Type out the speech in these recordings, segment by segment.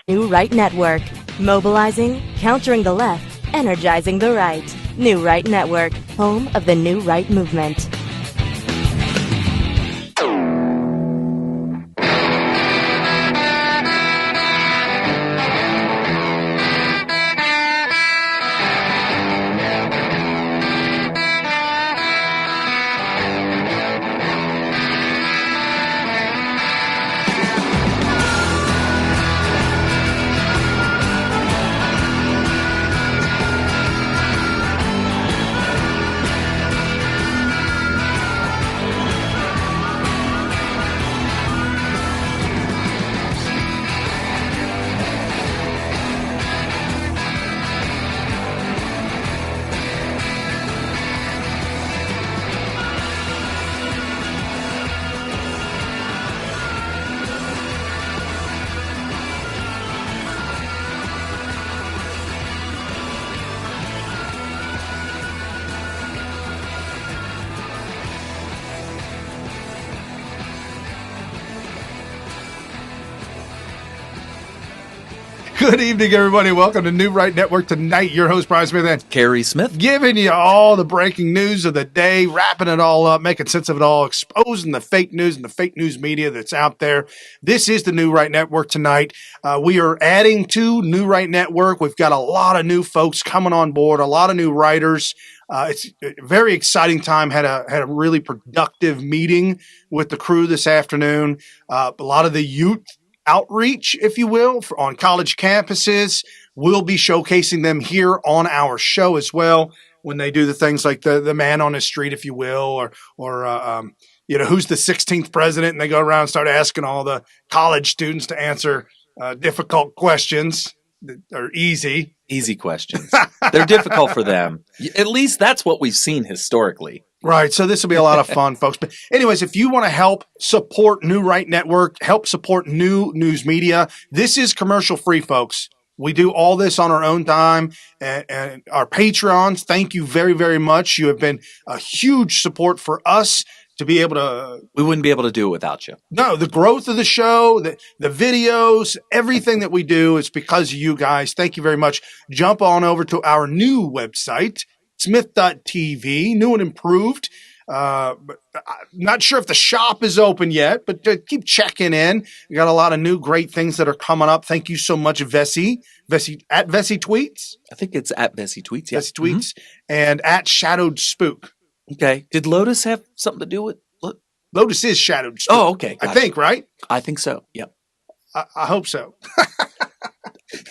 New Right Network. Mobilizing, countering the left, energizing the right. New Right Network, home of the New Right movement. Good evening, everybody. Welcome to New Right Network tonight. Your host, Brian Smith, and Carrie Smith, giving you all the breaking news of the day, wrapping it all up, making sense of it all, exposing the fake news and the fake news media that's out there. This is the New Right Network tonight. We are adding to New Right Network. We've got a lot of new folks coming on board, a lot of new writers. It's a very exciting time. Had a really productive meeting with the crew this afternoon. A lot of the youth outreach, if you will, on college campuses. We'll be showcasing them here on our show as well when they do the things like the man on the street, if you will, or who's the 16th president, and they go around and start asking all the college students to answer difficult questions that are easy questions. They're difficult for them. At least that's what we've seen historically. Right. So this will be a lot of fun, folks. But anyways, if you want to help support New Right Network, help support new news media, this is commercial free, folks. We do all this on our own time, and our Patreons, thank you very, very much. You have been a huge support for us to be able to. We wouldn't be able to do it without you. No, the growth of the show, the videos, everything that we do is because of you guys. Thank you very much. Jump on over to our new website, Smith.tv, new and improved. But I'm not sure if the shop is open yet, but keep checking in. We got a lot of new great things that are coming up. Thank you so much, Vessi at Vessi Tweets. I think it's at Vessi Tweets. Yeah. Vessi Tweets and at Shadowed Spook. Okay. Did Lotus have something to do with? Lotus is Shadowed Spook. Oh, okay. Gotcha. I think, right? I think so. Yep. I hope so.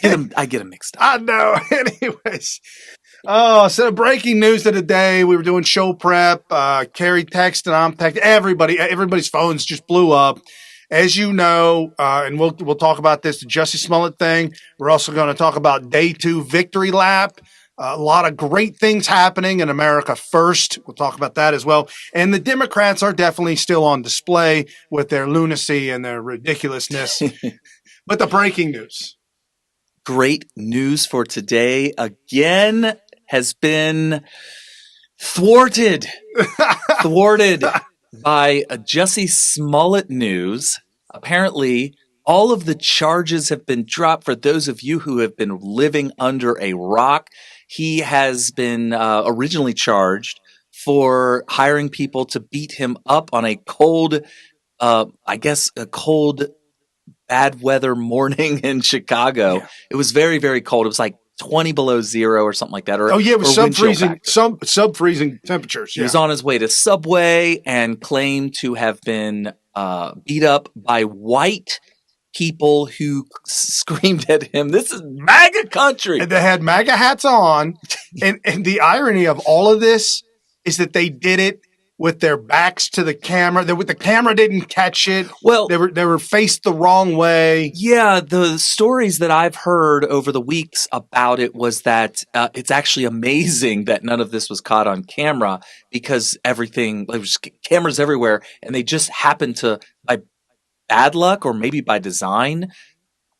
I get them mixed up. I know. Anyways. Oh, so breaking news of the day. We were doing show prep. Carrie texted, I'm texting. Everybody's phones just blew up. As you know, and we'll talk about this, the Jussie Smollett thing. We're also going to talk about day 2 victory lap. A lot of great things happening in America first. We'll talk about that as well. And the Democrats are definitely still on display with their lunacy and their ridiculously. But the breaking news. Great news for today again has been thwarted by Jussie Smollett news. Apparently, all of the charges have been dropped. For those of you who have been living under a rock, he has been originally charged for hiring people to beat him up on a cold bad weather morning in Chicago. Yeah. It was very, very cold. It was like 20 below zero or something like that. It was sub-freezing temperatures. Yeah. He was on his way to Subway and claimed to have been beat up by white people who screamed at him, "This is MAGA country." And they had MAGA hats on. and the irony of all of this is that they did it with their backs to the camera. The camera didn't catch it. Well, they were faced the wrong way. Yeah, the stories that I've heard over the weeks about it was that it's actually amazing that none of this was caught on camera, because there was cameras everywhere, and they just happened to, by bad luck or maybe by design,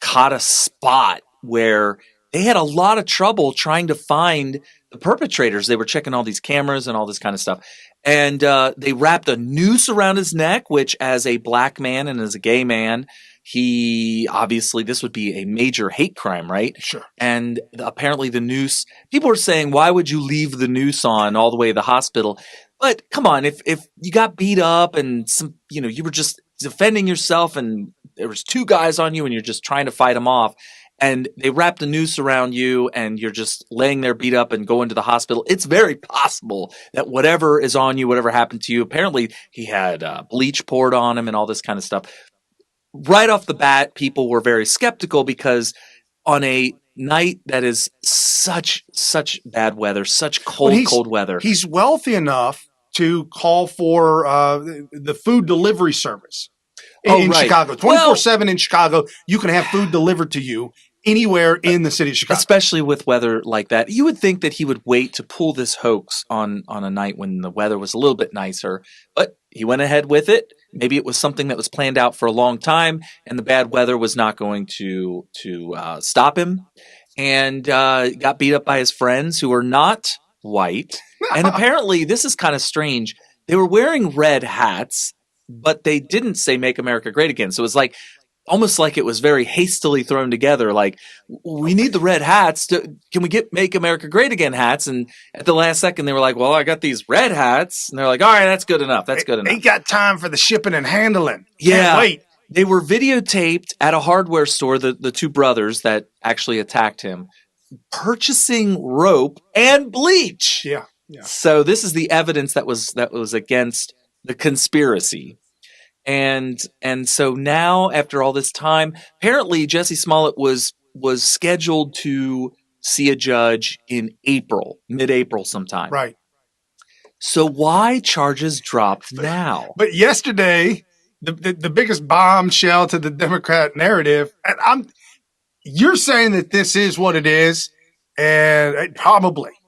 caught a spot where they had a lot of trouble trying to find the perpetrators. They were checking all these cameras and all this kind of stuff. And they wrapped a noose around his neck, which, as a black man and as a gay man, He obviously, this would be a major hate crime, right? Sure. And apparently the noose, people are saying, why would you leave the noose on all the way to the hospital? But come on, if you got beat up and you were just defending yourself and there was two guys on you and you're just trying to fight them off and they wrapped a noose around you and you're just laying there beat up and going to the hospital, it's very possible that whatever is on you, whatever happened to you, apparently he had bleach poured on him and all this kind of stuff. Right off the bat, people were very skeptical because on a night that is such bad weather, such cold weather. He's wealthy enough to call for the food delivery service in Chicago. 24/7 in Chicago, you can have food delivered to you anywhere in the city of Chicago. Especially with weather like that. You would think that he would wait to pull this hoax on a night when the weather was a little bit nicer, but he went ahead with it. Maybe it was something that was planned out for a long time and the bad weather was not going to stop him, and got beat up by his friends who were not white. And apparently, this is kind of strange. They were wearing red hats, but they didn't say "Make America Great Again." So it was like almost like it was very hastily thrown together. Like, we need the red hats. Can we get "Make America Great Again" hats? And at the last second, they were like, "Well, I got these red hats," and they're like, "All right, that's good enough. That's good enough." Ain't got time for the shipping and handling. Yeah, can't wait. They were videotaped at a hardware store. The two brothers that actually attacked him purchasing rope and bleach. Yeah. So this is the evidence that was against the conspiracy. And so now, after all this time, apparently Jussie Smollett was scheduled to see a judge in mid-April sometime. Right. So why charges dropped now? But yesterday, the biggest bombshell to the Democrat narrative, and you're saying that this is what it is, and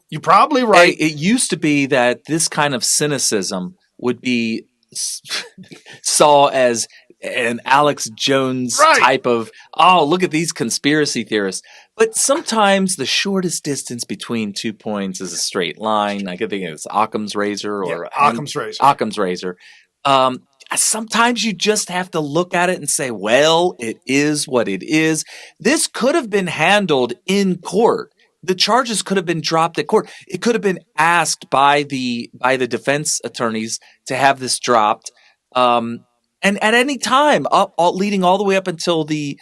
you're probably right. It used to be that this kind of cynicism would be saw as an Alex Jones type of, oh, look at these conspiracy theorists. But sometimes the shortest distance between 2 points is a straight line. I could think it's Occam's razor or Occam's razor. Sometimes you just have to look at it and say, well, it is what it is. This could have been handled in court. The charges could have been dropped at court. It could have been asked by the defense attorneys to have this dropped. And at any time, leading all the way up until the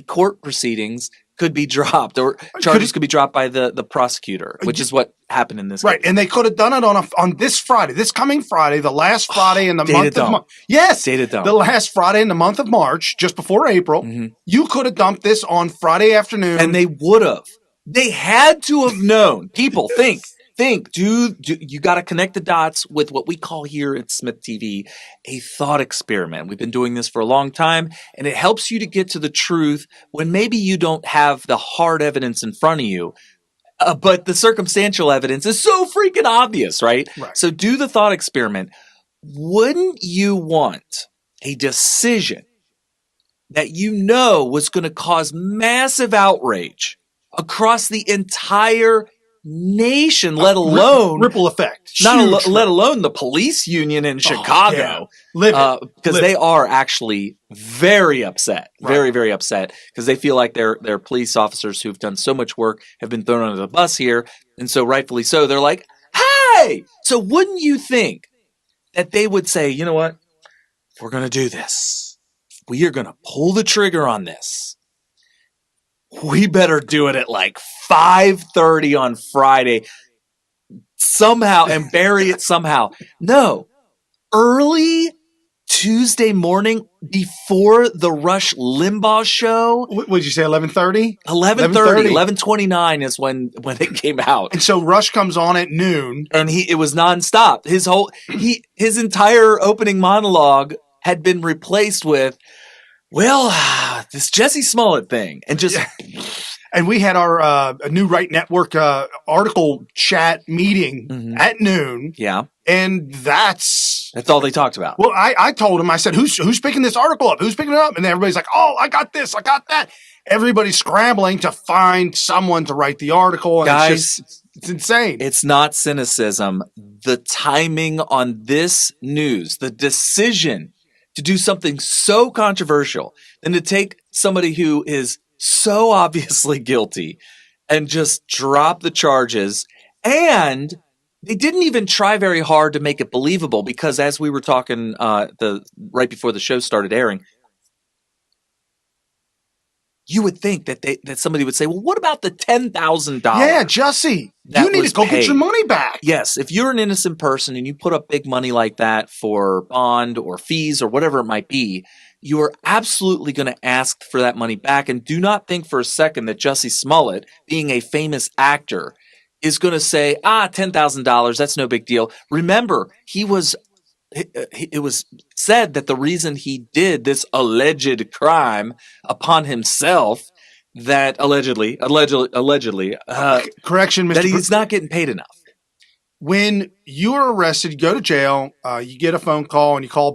court proceedings could be dropped, or charges could be dropped by the prosecutor, which is what happened in this case. Right, and they could have done it on this Friday, this coming Friday, the last Friday in the month of March. Yes, the last Friday in the month of March, just before April. Mm-hmm. You could have dumped this on Friday afternoon. And they would have. They had to have known. People, think. Do you got to connect the dots with what we call here at Smith TV a thought experiment. We've been doing this for a long time, and it helps you to get to the truth when maybe you don't have the hard evidence in front of you, but the circumstantial evidence is so freaking obvious, right? So do the thought experiment. Wouldn't you want a decision that you know was going to cause massive outrage across the entire nation, let alone ripple effect, let alone the police union in Chicago, because they are actually very upset, very, very upset, because they feel like their police officers who've done so much work have been thrown under the bus here, and so rightfully so, they're like, hey! So wouldn't you think that they would say, you know what, if we're going to do this, we are going to pull the trigger on this, we better do it at like 5:30 on Friday somehow and bury it somehow. No, early Tuesday morning before the Rush Limbaugh show. What did you say, 11:30? 11:30, 11:29 is when it came out. And so Rush comes on at noon. And it was nonstop. His entire opening monologue had been replaced with, well, this Jussie Smollett thing, and just, and we had our New Right Network article chat meeting at noon. Yeah, and that's all they talked about. Well, I told him, I said, who's picking this article up? Who's picking it up? And everybody's like, oh, I got this, I got that. Everybody's scrambling to find someone to write the article, and guys, it's insane. It's not cynicism. The timing on this news, the decision to do something so controversial than to take somebody who is so obviously guilty and just drop the charges. And they didn't even try very hard to make it believable, because as we were talking right before the show started airing, you would think that somebody would say, well, what about the $10,000? Yeah, Jussie, you need to go get your money back. Yes, if you're an innocent person and you put up big money like that for bond or fees or whatever it might be, you are absolutely going to ask for that money back. And do not think for a second that Jussie Smollett, being a famous actor, is going to say, $10,000, that's no big deal. Remember, it was said that the reason he did this alleged crime upon himself, that allegedly, correction, Mr. that he's not getting paid enough. When you are arrested, you go to jail, you get a phone call and you call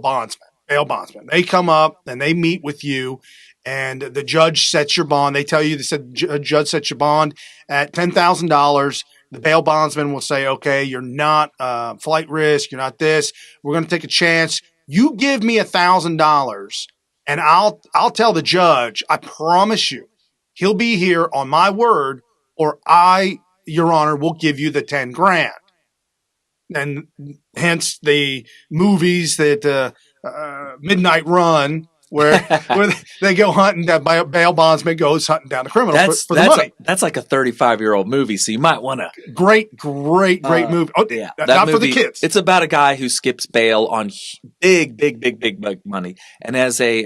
bail bondsman. They come up and they meet with you, and the judge sets your bond. They tell you, judge sets your bond at $10,000. The bail bondsman will say, okay, you're not flight risk. You're not this. We're going to take a chance. You give me $1,000 and I'll tell the judge, I promise you, he'll be here on my word, or Your Honor, will give you the 10 grand. And hence the movies that Midnight Run, where they go hunting, that bail bondsman goes hunting down a criminal for the money. That's like a 35-year-old movie, so you might want to. Great movie. Oh, yeah, not movie, for the kids. It's about a guy who skips bail on big money. And as a,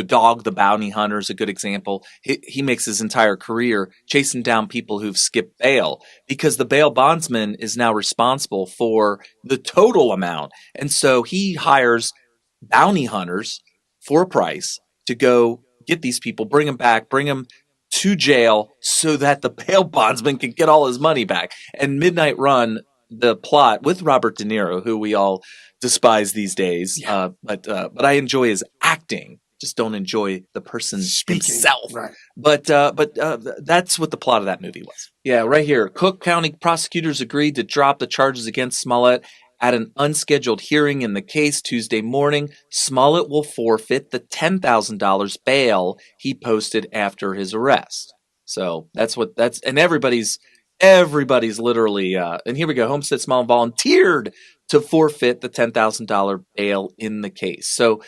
Dog the Bounty Hunter is a good example. He makes his entire career chasing down people who've skipped bail, because the bail bondsman is now responsible for the total amount. And so he hires bounty hunters for a price to go get these people, bring them back, bring them to jail so that the bail bondsman can get all his money back. And Midnight Run, the plot with Robert De Niro, who we all despise these days, but I enjoy his acting. Just don't enjoy the person himself. Right. But that's what the plot of that movie was. Yeah, right here. Cook County prosecutors agreed to drop the charges against Smollett at an unscheduled hearing in the case Tuesday morning. Smollett will forfeit the $10,000 bail he posted after his arrest. So and everybody's literally, and here we go. Homestead Smollett volunteered to forfeit the $10,000 bail in the case. So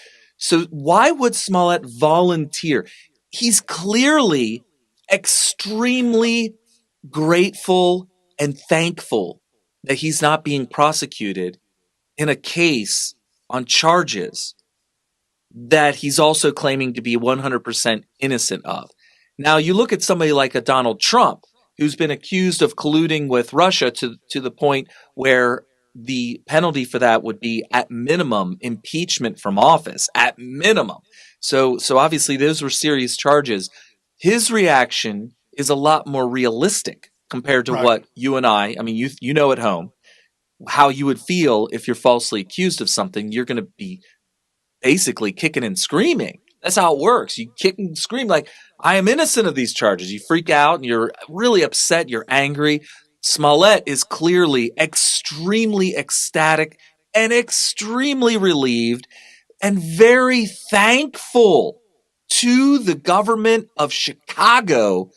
why would Smollett volunteer? He's clearly extremely grateful and thankful that he's not being prosecuted in a case on charges that he's also claiming to be 100% innocent of. Now, you look at somebody like a Donald Trump, who's been accused of colluding with Russia to the point where the penalty for that would be, at minimum, impeachment from office, at minimum. So obviously those were serious charges. His reaction is a lot more realistic compared to what you and I mean, you know at home how you would feel if you're falsely accused of something. You're going to be basically kicking and screaming. That's how it works. You kick and scream like, I am innocent of these charges. You freak out and you're really upset. You're angry. Smollett is clearly extremely ecstatic and extremely relieved and very thankful to the government of Chicago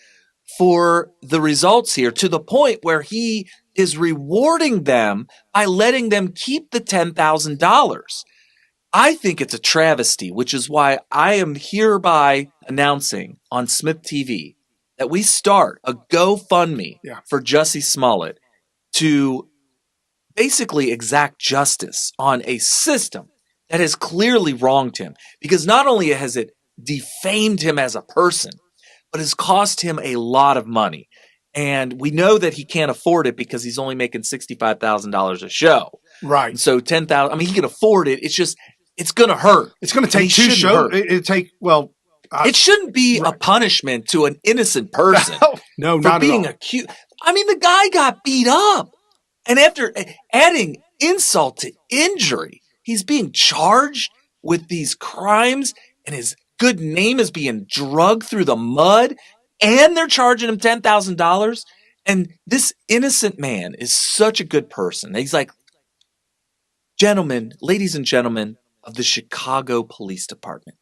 for the results here, to the point where he is rewarding them by letting them keep the $10,000. I think it's a travesty, which is why I am hereby announcing on Smith TV that we start a GoFundMe for Jussie Smollett to basically exact justice on a system that has clearly wronged him. Because not only has it defamed him as a person, but has cost him a lot of money. And we know that he can't afford it because he's only making $65,000 a show. Right. So $10,000, I mean, he can afford it. It's just, it's going to hurt. It's going to take two shows. It shouldn't be a punishment to an innocent person. No, for not being at all. accused. I mean, the guy got beat up. And after adding insult to injury, he's being charged with these crimes and his good name is being dragged through the mud, and they're charging him $10,000. And this innocent man is such a good person. He's like, gentlemen, ladies and gentlemen, of the Chicago Police Department.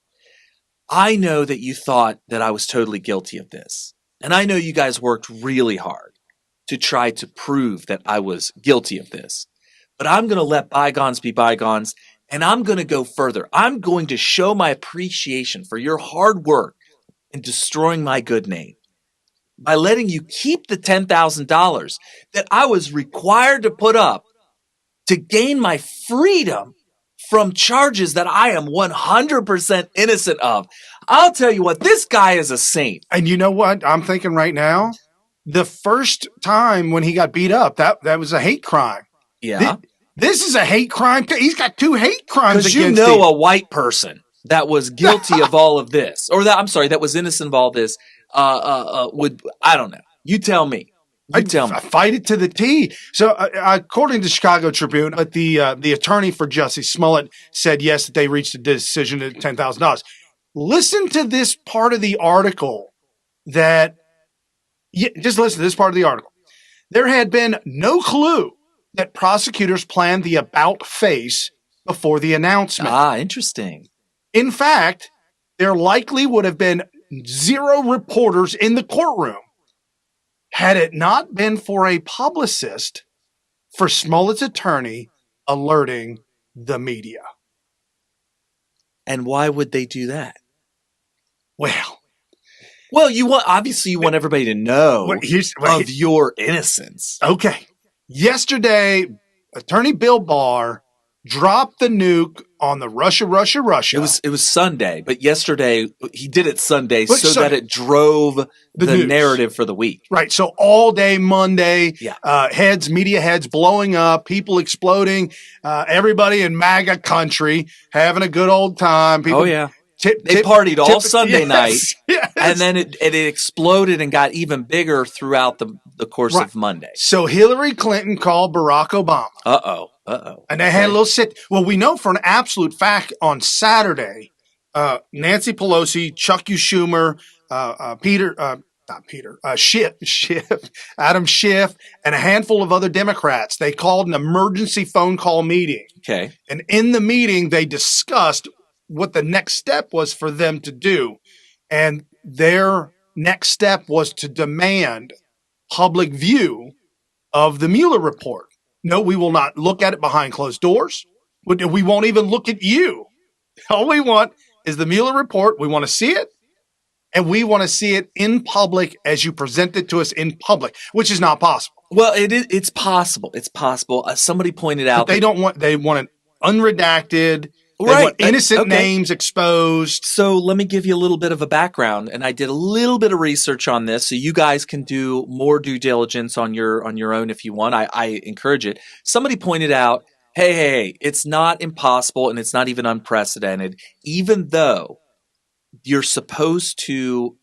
I know that you thought that I was totally guilty of this. And I know you guys worked really hard to try to prove that I was guilty of this. But I'm going to let bygones be bygones, and I'm going to go further. I'm going to show my appreciation for your hard work in destroying my good name by letting you keep the $10,000 that I was required to put up to gain my freedom from charges that I am 100% innocent of. I'll tell you what, this guy is a saint. And you know what I'm thinking right now? The first time when he got beat up, that was a hate crime. Yeah. This is a hate crime. He's got 2 hate crimes Because against you know him. a white person that was guilty of all of this, or that was innocent of all this, would, I don't know. You tell me. You tell me. I fight it to the T. So, according to Chicago Tribune, but the attorney for Jussie, Smollett, said yes, that they reached a decision at $10,000. Listen to this part of the article just listen to this part of the article. There had been no clue that prosecutors planned the about face before the announcement. Interesting. In fact, there likely would have been 0 reporters in the courtroom had it not been for a publicist for Smollett's attorney alerting the media. And why would they do that? Well, you want everybody to know of your innocence. Okay. Yesterday, Attorney Bill Barr dropped the nuke on the Russia. It was Sunday, but yesterday he did it Sunday that it drove the narrative for the week. Right. So all day Monday, Yeah. Media heads blowing up, people exploding, everybody in MAGA country having a good old time. People, They partied all Sunday night, yes. and then it exploded and got even bigger throughout the course of Monday. So Hillary Clinton called Barack Obama. Uh-oh. And they had a little sit. Well, we know for an absolute fact on Saturday, Nancy Pelosi, Chuck Schumer, Adam Schiff, and a handful of other Democrats, they called an emergency phone call meeting. Okay. And in the meeting, they discussed what the next step was for them to do. And their next step was to demand public view of the Mueller report. No, we will not look at it behind closed doors. We won't even look at you. All we want is the Mueller report. We want to see it. And we want to see it in public as you present it to us in public, which is not possible. Well, it's possible. It's possible. Somebody pointed out they want it unredacted. They want innocent names exposed. So let me give you a little bit of a background, and I did a little bit of research on this, so you guys can do more due diligence on your own if you want. I encourage it. Somebody pointed out, hey, it's not impossible and it's not even unprecedented, even though you're supposed to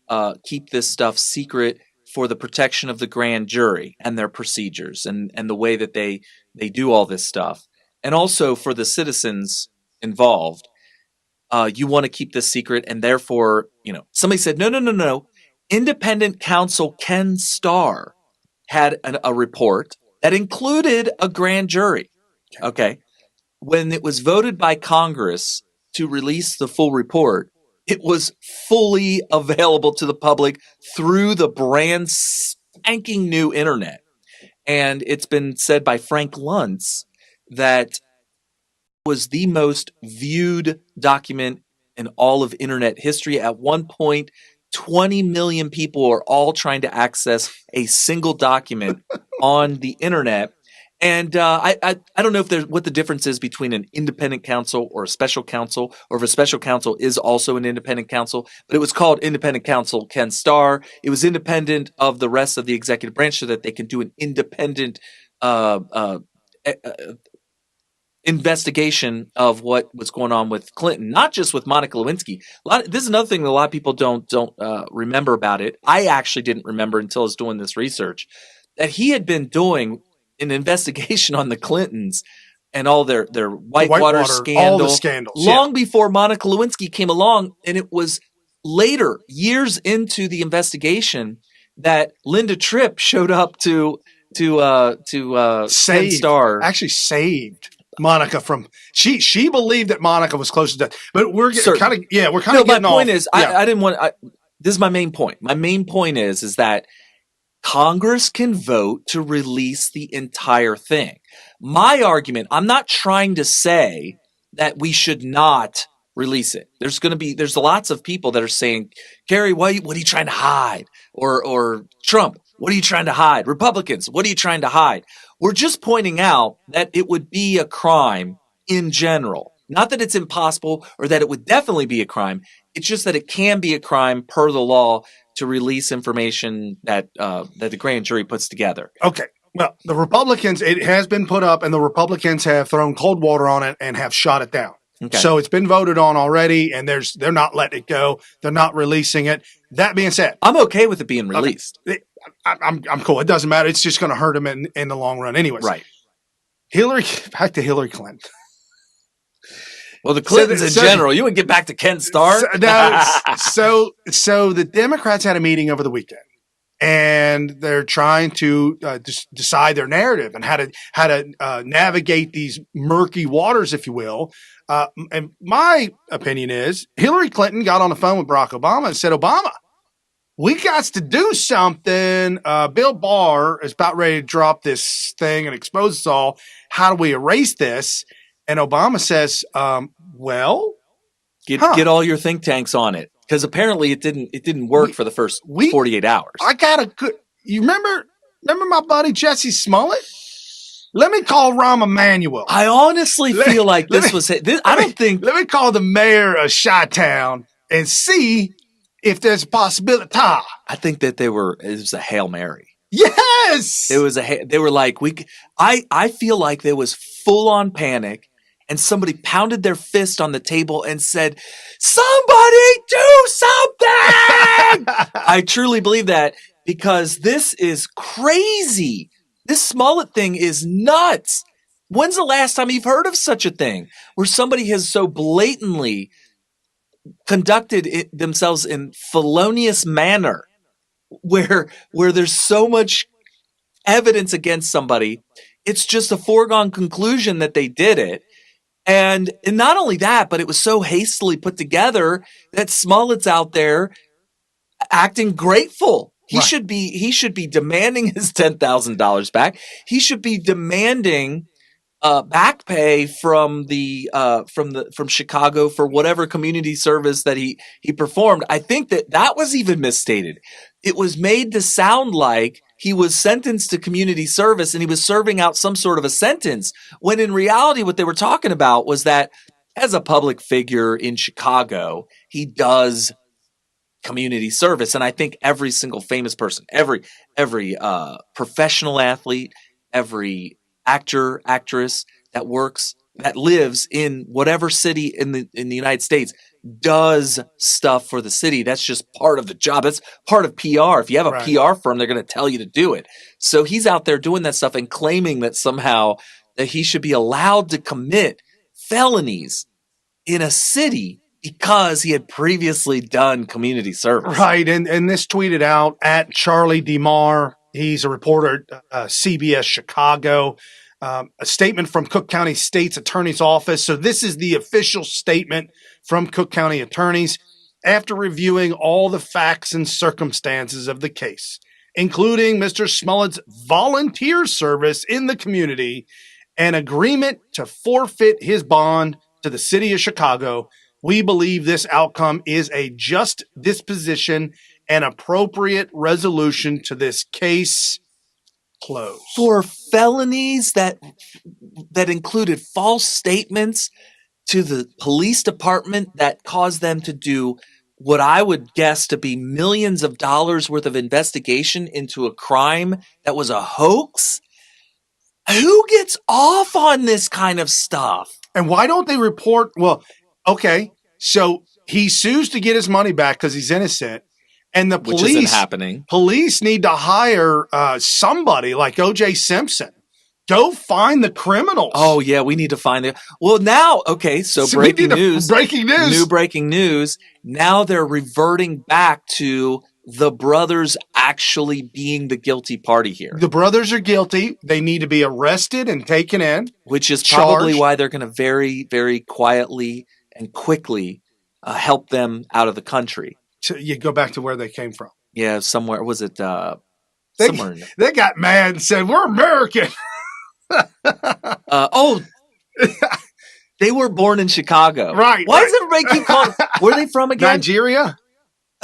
keep this stuff secret for the protection of the grand jury and their procedures and the way that they do all this stuff, and also for the citizens involved. You want to keep this secret, and therefore, somebody said, no. Independent counsel Ken Starr had a report that included a grand jury. Okay. When it was voted by Congress to release the full report, it was fully available to the public through the brand spanking new internet. And it's been said by Frank Luntz that was the most viewed document in all of internet history. At one point, 20 million people are all trying to access a single document on the internet. And I don't know what the difference is between an independent counsel or a special counsel, or if a special counsel is also an independent counsel, but it was called independent counsel Ken Starr. It was independent of the rest of the executive branch so that they can do an independent investigation of what was going on with Clinton, not just with Monica Lewinsky. This is another thing that a lot of people don't remember about it. I actually didn't remember until I was doing this research, that he had been doing an investigation on the Clintons and all their Whitewater scandal, all the scandals, long before Monica Lewinsky came along. And it was later, years into the investigation, that Linda Tripp showed up to Ken Starr. Actually saved Monica from she believed that Monica was close to death, but we're kind of we're kind of getting my off. point is I didn't want. This is my main point. My main point is that Congress can vote to release the entire thing. My argument, I'm not trying to say that we should not release it. There's lots of people that are saying, Gary, what are you trying to hide? Or Trump, what are you trying to hide? Republicans, what are you trying to hide? We're just pointing out that it would be a crime in general. Not that it's impossible or that it would definitely be a crime. It's just that it can be a crime per the law to release information that the grand jury puts together. Okay. Well, the Republicans, it has been put up, and the Republicans have thrown cold water on it and have shot it down. Okay. So it's been voted on already, and they're not letting it go. They're not releasing it. That being said, I'm okay with it being released. Okay. I'm cool. It doesn't matter. It's just going to hurt them in the long run, anyways. Right. Back to Hillary Clinton. Well, the Clintons in general. You would get back to Ken Starr. So the Democrats had a meeting over the weekend, and they're trying to decide their narrative and how to navigate these murky waters, if you will. And my opinion is Hillary Clinton got on the phone with Barack Obama and said, Obama, we got to do something. Bill Barr is about ready to drop this thing and expose us all. How do we erase this? And Obama says, get all your think tanks on it. Because apparently it didn't work for the first 48 hours. I got a good, you remember my buddy Jussie Smollett? Let me call Rahm Emanuel. I honestly feel like Let me call the mayor of Chi-Town and see if there's a possibility. I think that it was a Hail Mary. Yes. They were like, I feel like there was full on panic. And somebody pounded their fist on the table and said, somebody do something! I truly believe that because this is crazy. This Smollett thing is nuts. When's the last time you've heard of such a thing where somebody has so blatantly conducted themselves in felonious manner where there's so much evidence against somebody, it's just a foregone conclusion that they did it. And not only that, but it was so hastily put together that Smollett's out there acting grateful. He should be demanding his $10,000 back. He should be demanding back pay from Chicago for whatever community service that he performed. I think that was even misstated. It was made to sound like he was sentenced to community service and he was serving out some sort of a sentence, when in reality what they were talking about was that as a public figure in Chicago, he does community service. And I think every single famous person, every professional athlete, every actor, actress that lives in whatever city in the United States does stuff for the city. That's just part of the job. That's part of PR. If you have a PR firm, they're going to tell you to do it. So he's out there doing that stuff and claiming that somehow that he should be allowed to commit felonies in a city because he had previously done community service. Right. And this tweeted out at Charlie DeMar. He's a reporter at CBS Chicago. A statement from Cook County State's Attorney's Office. So this is the official statement from Cook County attorneys after reviewing all the facts and circumstances of the case, including Mr. Smollett's volunteer service in the community and agreement to forfeit his bond to the city of Chicago. We believe this outcome is a just disposition and appropriate resolution to this case. Close. For felonies that included false statements to the police department that caused them to do what I would guess to be millions of dollars worth of investigation into a crime that was a hoax. Who gets off on this kind of stuff? And why don't they report? Well, okay, so he sues to get his money back because he's innocent. And the police, which isn't happening. Police need to hire somebody like O.J. Simpson. Go find the criminals. Oh, yeah, we need to find them. Well, now, okay, so breaking news. Breaking news. New breaking news. Now they're reverting back to the brothers actually being the guilty party here. The brothers are guilty. They need to be arrested and taken in. Which is probably charged. why they're going to very, very quietly and quickly help them out of the country. So you go back to where they came from. Yeah, somewhere. Was it somewhere? They got mad and said, "We're American." They were born in Chicago. Right. Why does everybody keep calling? Where are they from again? Nigeria.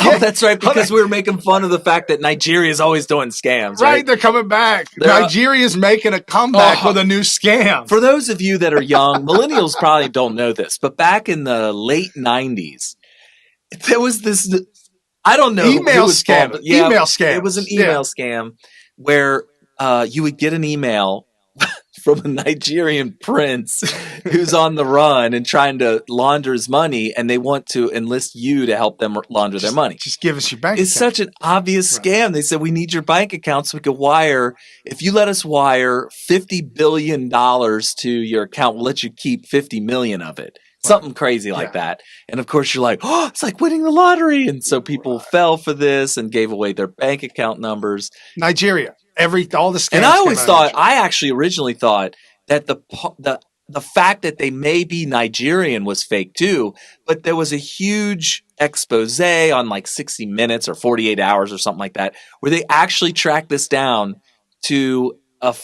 Oh, that's right, because we were making fun of the fact that Nigeria is always doing scams. Right, they're coming back. Nigeria's making a comeback with a new scam. For those of you that are young, millennials probably don't know this, but back in the late 90s, there was this, I don't know. Email scam. Yeah, email scam. It was an email scam where you would get an email from a Nigerian prince who's on the run and trying to launder his money, and they want to enlist you to help them launder their money. Just give us your bank It's account. such an obvious scam. They said, we need your bank account so we could wire. If you let us wire $50 billion to your account, we'll let you keep 50 million of it. Something crazy like that. And of course you're like, oh, it's like winning the lottery. And so people fell for this and gave away their bank account numbers. Nigeria. All the scams. And I actually originally thought that the fact that they may be Nigerian was fake too, but there was a huge expose on like 60 Minutes or 48 Hours or something like that, where they actually tracked this down to a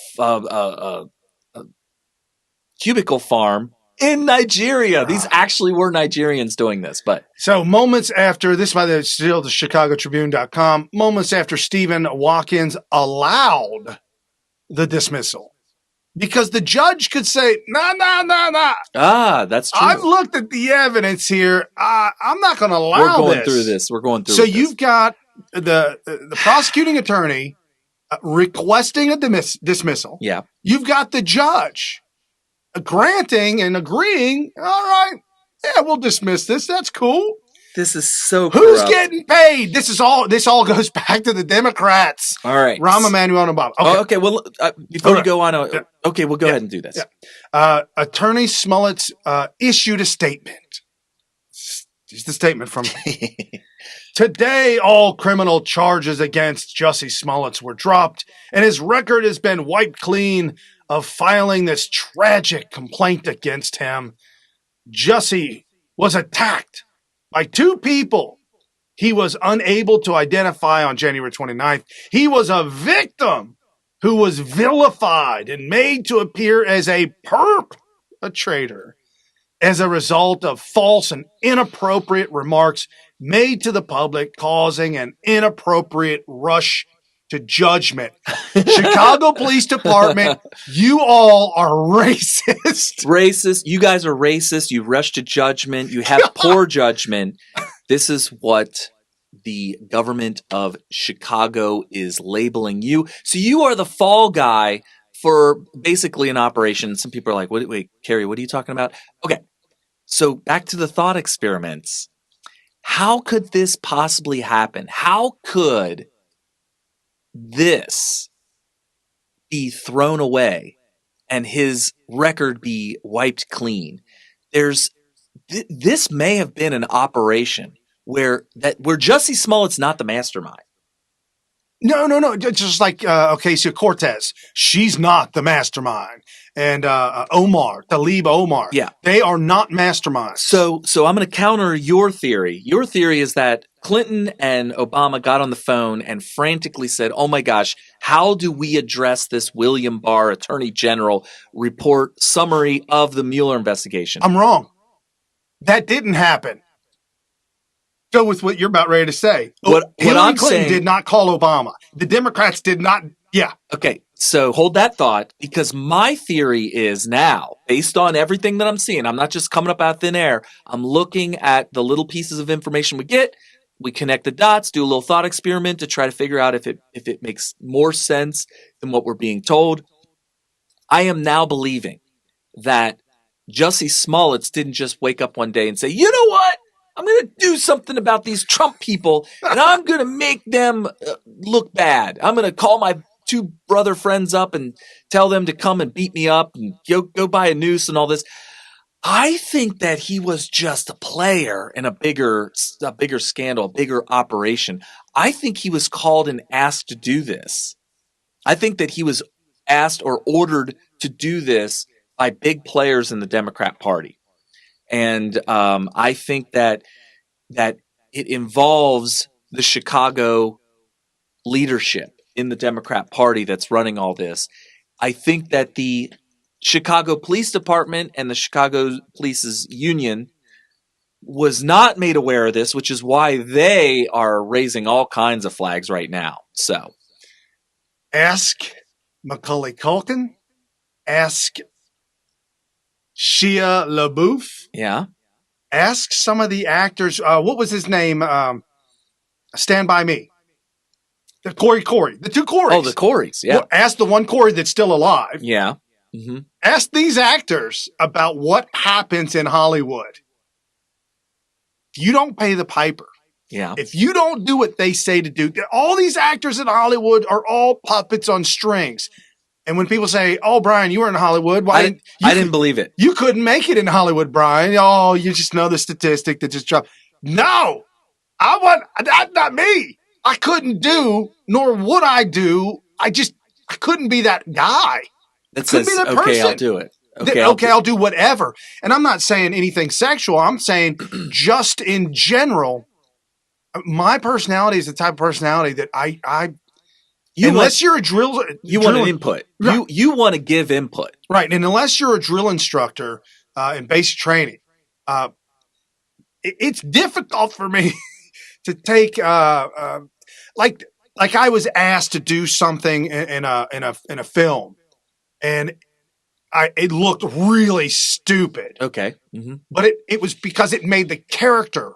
cubicle farm in Nigeria. These actually were Nigerians doing this, but so moments after this, by the still the ChicagoTribune.com, moments after Stephen Watkins allowed the dismissal, because the judge could say, no. Ah, that's true. I've looked at the evidence here. I'm not going to allow this. We're going through this. We're going through. So you've got the prosecuting attorney requesting a dismissal. Yeah. You've got the judge granting and agreeing. All right. Yeah, we'll dismiss this. That's cool. This is so Who's corrupt. getting paid? This all goes back to the Democrats. All right. Rahm, Emanuel, and Obama. Okay. Okay. Well, before we go on, okay, we'll go ahead and do this. Yeah. Attorney Smollett issued a statement. Here's the statement from today. All criminal charges against Jussie Smollett were dropped, and his record has been wiped clean of filing this tragic complaint against him. Jussie was attacked by two people he was unable to identify on January 29th. He was a victim who was vilified and made to appear as a perp, a traitor, as a result of false and inappropriate remarks made to the public, causing an inappropriate rush to judgment. Chicago Police Department, you all are racist. Racist. You guys are racist. You rush to judgment. You have poor judgment. This is what the government of Chicago is labeling you. So you are the fall guy for basically an operation. Some people are like, wait, Carrie, what are you talking about? Okay. So back to the thought experiments. How could this possibly happen? How could this be thrown away and his record be wiped clean? This may have been an operation where Jussie Smollett's not the mastermind. No. Just like Ocasio-Cortez, she's not the mastermind, and Talib Omar, yeah, they are not masterminds. So I'm going to counter your theory. Your theory is that Clinton and Obama got on the phone and frantically said, "Oh my gosh, how do we address this William Barr Attorney General report summary of the Mueller investigation?" I'm wrong. That didn't happen. Go with what you're about ready to say. Hillary Clinton did not call Obama. The Democrats did not. Yeah. Okay. So hold that thought, because my theory is now, based on everything that I'm seeing, I'm not just coming up out of thin air. I'm looking at the little pieces of information we get. We connect the dots, do a little thought experiment to try to figure out if it makes more sense than what we're being told. I am now believing that Jussie Smollett didn't just wake up one day and say, you know what? I'm going to do something about these Trump people, and I'm going to make them look bad. I'm going to call my two brother friends up and tell them to come and beat me up and go buy a noose and all this. I think that he was just a player in a bigger scandal, a bigger operation. I think he was called and asked to do this. I think that he was asked or ordered to do this by big players in the Democrat Party, and I think that it involves the Chicago leadership in the Democrat Party that's running all this. I think that the Chicago Police Department and the Chicago Police's union was not made aware of this, which is why they are raising all kinds of flags right now. So Ask Macaulay Culkin. Ask Shia LaBeouf. yeah. Ask some of the actors. What was his name? Stand By Me. The Corey. The two Coreys. Oh, the Coreys. Yeah. Well, ask the one Corey that's still alive. Yeah. Mm-hmm. Ask these actors about what happens in Hollywood. If you don't pay the piper, Yeah. if you don't do what they say to do, all these actors in Hollywood are all puppets on strings. And when people say, "Oh, Brian, you were in Hollywood," I didn't believe it. You couldn't make it in Hollywood, Brian. Oh, you just know the statistic that just dropped. No, that's not me. I couldn't do, nor would I do. I couldn't be that guy. That says, be that okay, person. I'll do it. I'll do whatever. And I'm not saying anything sexual. I'm saying just in general, my personality is the type of personality that you want an input. Right. You want to give input. Right. And unless you're a drill instructor in basic training, it's difficult for me to take like I was asked to do something in a film, and it looked really stupid. Okay. Mm-hmm. But it was because it made the character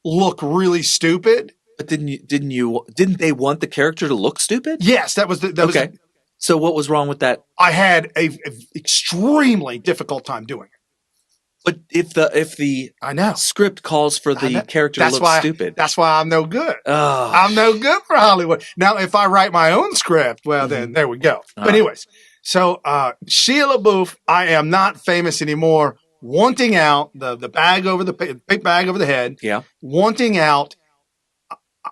look really stupid. But didn't they want the character to look stupid? Yes, that was okay. So what was wrong with that? I had a extremely difficult time doing it. But if the I know script calls for the character to look stupid, that's why I'm no good. Oh. I'm no good for Hollywood. Now, if I write my own script, well, then there we go. But anyways, so Shia LaBeouf, I am not famous anymore. Wanting out the bag over the big bag over the head. Yeah. Wanting out.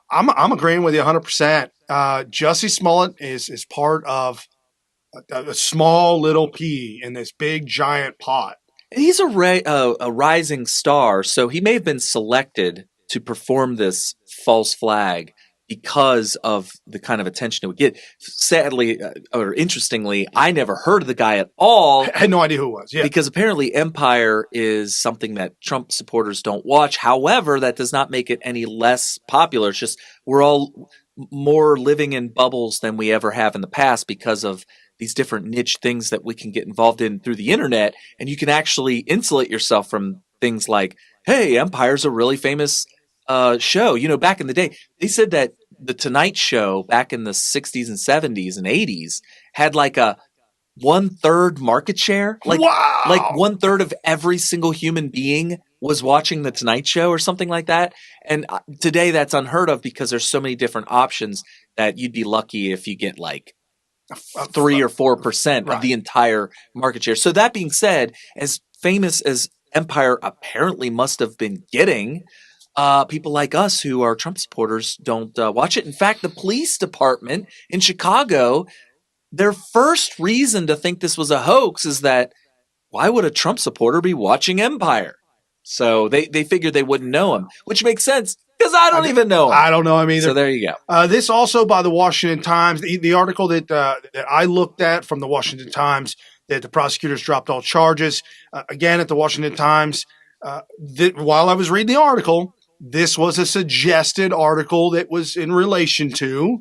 I'm agreeing with you 100%. Jussie Smollett is part of a small little pea in this big giant pot. He's a rising star, so he may have been selected to perform this false flag because of the kind of attention it would get. Sadly, or interestingly, I never heard of the guy at all. I had no idea who it was. Yeah. Because apparently Empire is something that Trump supporters don't watch. However, that does not make it any less popular. It's just we're all more living in bubbles than we ever have in the past because of these different niche things that we can get involved in through the internet. And you can actually insulate yourself from things like, hey, Empire's a really famous show. You know, back in the day, they said that the Tonight Show back in the 60s and 70s and 80s had like a 1/3 market share. Like 1/3 of every single human being was watching the Tonight Show or something like that. And today that's unheard of because there's so many different options that you'd be lucky if you get like 3 or 4% of the entire market share. So that being said, as famous as Empire apparently must have been getting, people like us who are Trump supporters don't watch it. In fact, the police department in Chicago, their first reason to think this was a hoax is that why would a Trump supporter be watching Empire? So they figured they wouldn't know him, which makes sense because I don't even know him. I don't know him either. So there you go. This also by the Washington Times, the article that I looked at from the Washington Times, that the prosecutors dropped all charges. Again, at the Washington Times, while I was reading the article, this was a suggested article that was in relation to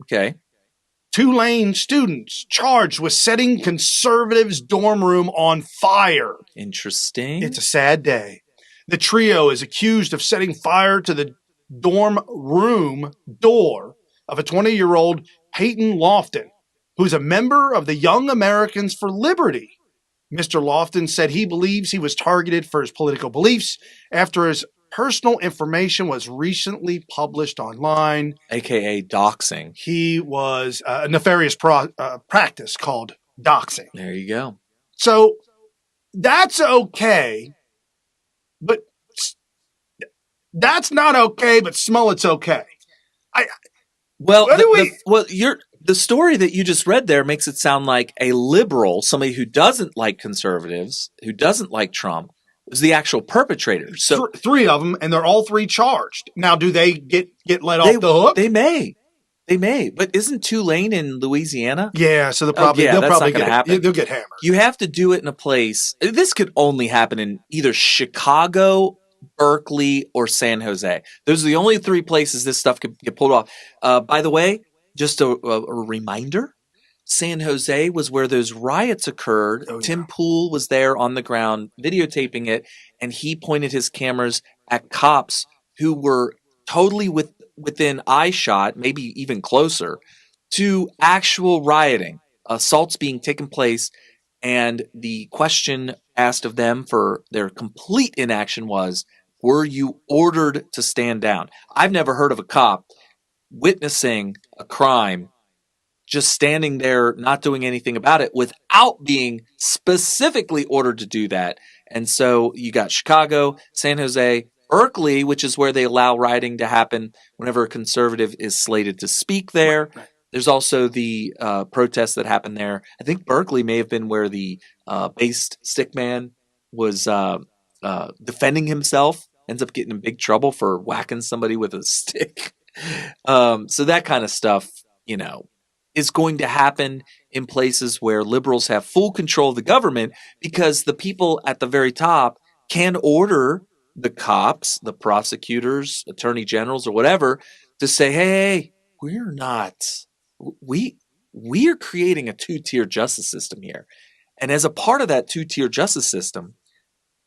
Tulane students charged with setting conservatives' dorm room on fire. Interesting. It's a sad day. The trio is accused of setting fire to the dorm room door of a 20-year-old Peyton Lofton, who's a member of the Young Americans for Liberty. Mr. Lofton said he believes he was targeted for his political beliefs after his personal information was recently published online. AKA doxing. He was a nefarious practice called doxing. There you go. So that's okay but that's not okay. But Smollett's okay. Well, What do we? the story that you just read there makes it sound like a liberal, somebody who doesn't like conservatives, who doesn't like Trump, was the actual perpetrator. So Three of them, and they're all three charged. Now, do they get let off the hook? They may, but isn't Tulane in Louisiana? Yeah, so they'll probably happen. They'll get hammered. You have to do it in a place. This could only happen in either Chicago, Berkeley, or San Jose. Those are the only three places this stuff could get pulled off. By the way, just a reminder, San Jose was where those riots occurred. Oh, yeah. Tim Pool was there on the ground videotaping it, and he pointed his cameras at cops who were totally within eye shot, maybe even closer, to actual rioting, assaults being taken place, and the question asked of them for their complete inaction was, were you ordered to stand down? I've never heard of a cop witnessing a crime just standing there not doing anything about it without being specifically ordered to do that. And so you got Chicago, San Jose, Berkeley, which is where they allow rioting to happen whenever a conservative is slated to speak there. Right. There's also the protests that happened there. I think Berkeley may have been where the based stick man was defending himself, ends up getting in big trouble for whacking somebody with a stick. So that kind of stuff, is going to happen in places where liberals have full control of the government, because the people at the very top can order the cops, the prosecutors, attorney generals, or whatever to say, hey, we're not, we are creating a two-tier justice system here. And as a part of that two-tier justice system,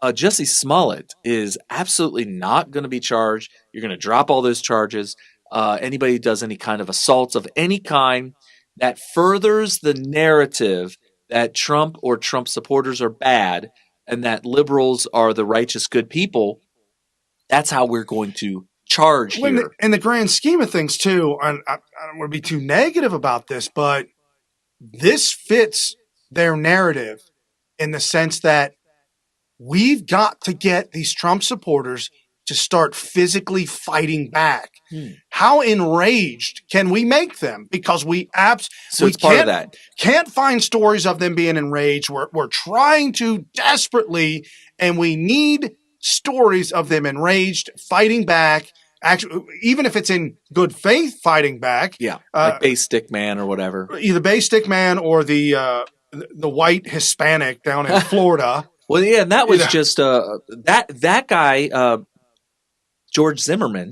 Jussie Smollett is absolutely not going to be charged. You're going to drop all those charges. Anybody who does any kind of assaults of any kind that furthers the narrative that Trump or Trump supporters are bad and that liberals are the righteous, good people, that's how we're going to charge here. In the grand scheme of things, too, I don't want to be too negative about this, but this fits their narrative in the sense that we've got to get these Trump supporters to start physically fighting back. How enraged can we make them? Because it's part of that. Can't find stories of them being enraged. We're trying to desperately, and we need stories of them enraged, fighting back. Actually, even if it's in good faith, fighting back. Yeah, like base stick man or whatever. Either base stick man or the white Hispanic down in Florida. Well, yeah, and that was just that guy. George Zimmerman,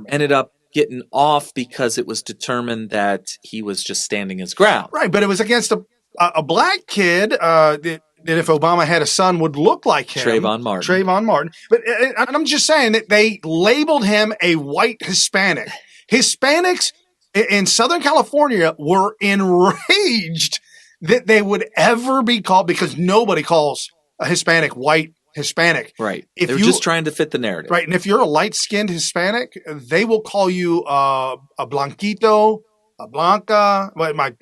ended up getting off because it was determined that he was just standing his ground. Right, but it was against a black kid that if Obama had a son would look like him. Trayvon Martin. But I'm just saying that they labeled him a white Hispanic. Hispanics in Southern California were enraged that they would ever be called, because nobody calls a Hispanic white Hispanic. Right. They're just trying to fit the narrative. Right. And if you're a light-skinned Hispanic, they will call you a blanquito, a blanca. Well, my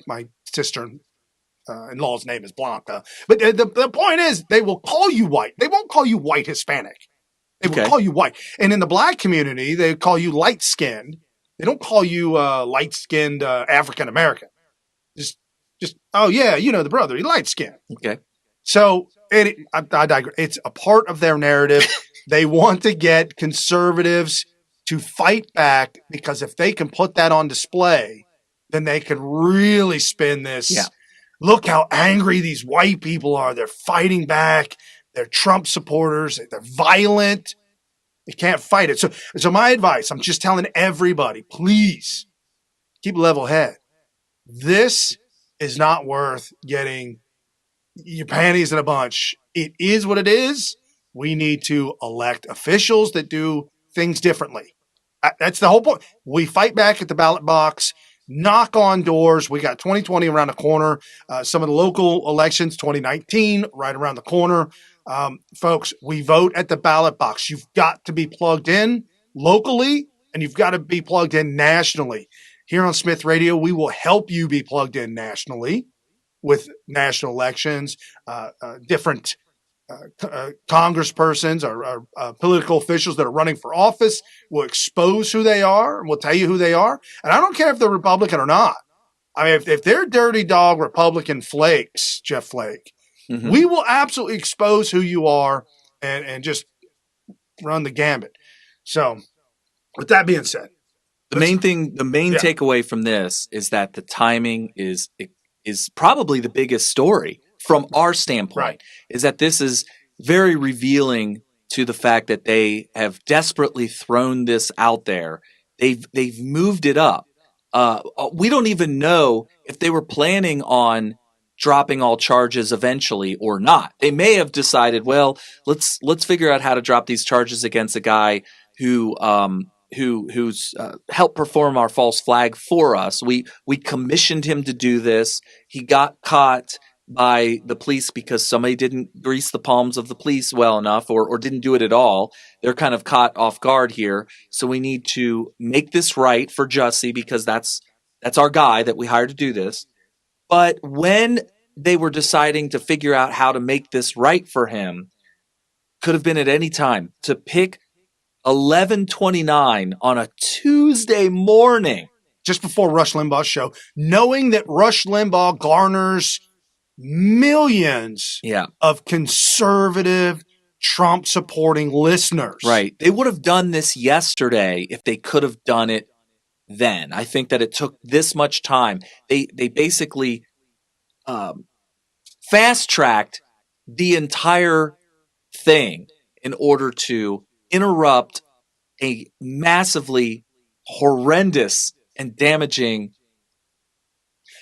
sister-in-law's name is Blanca. But the point is, they will call you white. They won't call you white Hispanic. They will call you white. And in the black community, they call you light-skinned. They don't call you light-skinned African-American. Just, oh, yeah, the brother, he's light-skinned. Okay. So I digress. It's a part of their narrative. They want to get conservatives to fight back, because if they can put that on display, then they can really spin this. Yeah. Look how angry these white people are. They're fighting back. They're Trump supporters. They're violent. They can't fight it. So my advice, I'm just telling everybody, please keep a level head. This is not worth getting your panties in a bunch. It is what it is. We need to elect officials that do things differently. That's the whole point. We fight back at the ballot box, knock on doors. We got 2020 around the corner. Some of the local elections, 2019, right around the corner. Folks, we vote at the ballot box. You've got to be plugged in locally, and you've got to be plugged in nationally. Here on Smith Radio, we will help you be plugged in nationally with national elections, different congresspersons or political officials that are running for office will expose who they are and will tell you who they are. And I don't care if they're Republican or not. I mean, if they're dirty dog Republican flakes, Jeff Flake, we will absolutely expose who you are and just run the gambit. So with that being said, the main takeaway from this is that the timing is probably the biggest story from our standpoint, right. Is that this is very revealing to the fact that they have desperately thrown this out there. They've moved it up. We don't even know if they were planning on dropping all charges eventually or not. They may have decided, well, let's figure out how to drop these charges against a guy who's helped perform our false flag for us. We commissioned him to do this. He got caught by the police because somebody didn't grease the palms of the police well enough or didn't do it at all. They're kind of caught off guard here. So we need to make this right for Jussie because that's our guy that we hired to do this. But when they were deciding to figure out how to make this right for him, could have been at any time to pick 11:29 on a Tuesday morning. Just before Rush Limbaugh's show, knowing that Rush Limbaugh garners millions of conservative Trump supporting listeners. Right. They would have done this yesterday if they could have done it then. I think that it took this much time. They basically fast-tracked the entire thing in order to interrupt a massively horrendous and damaging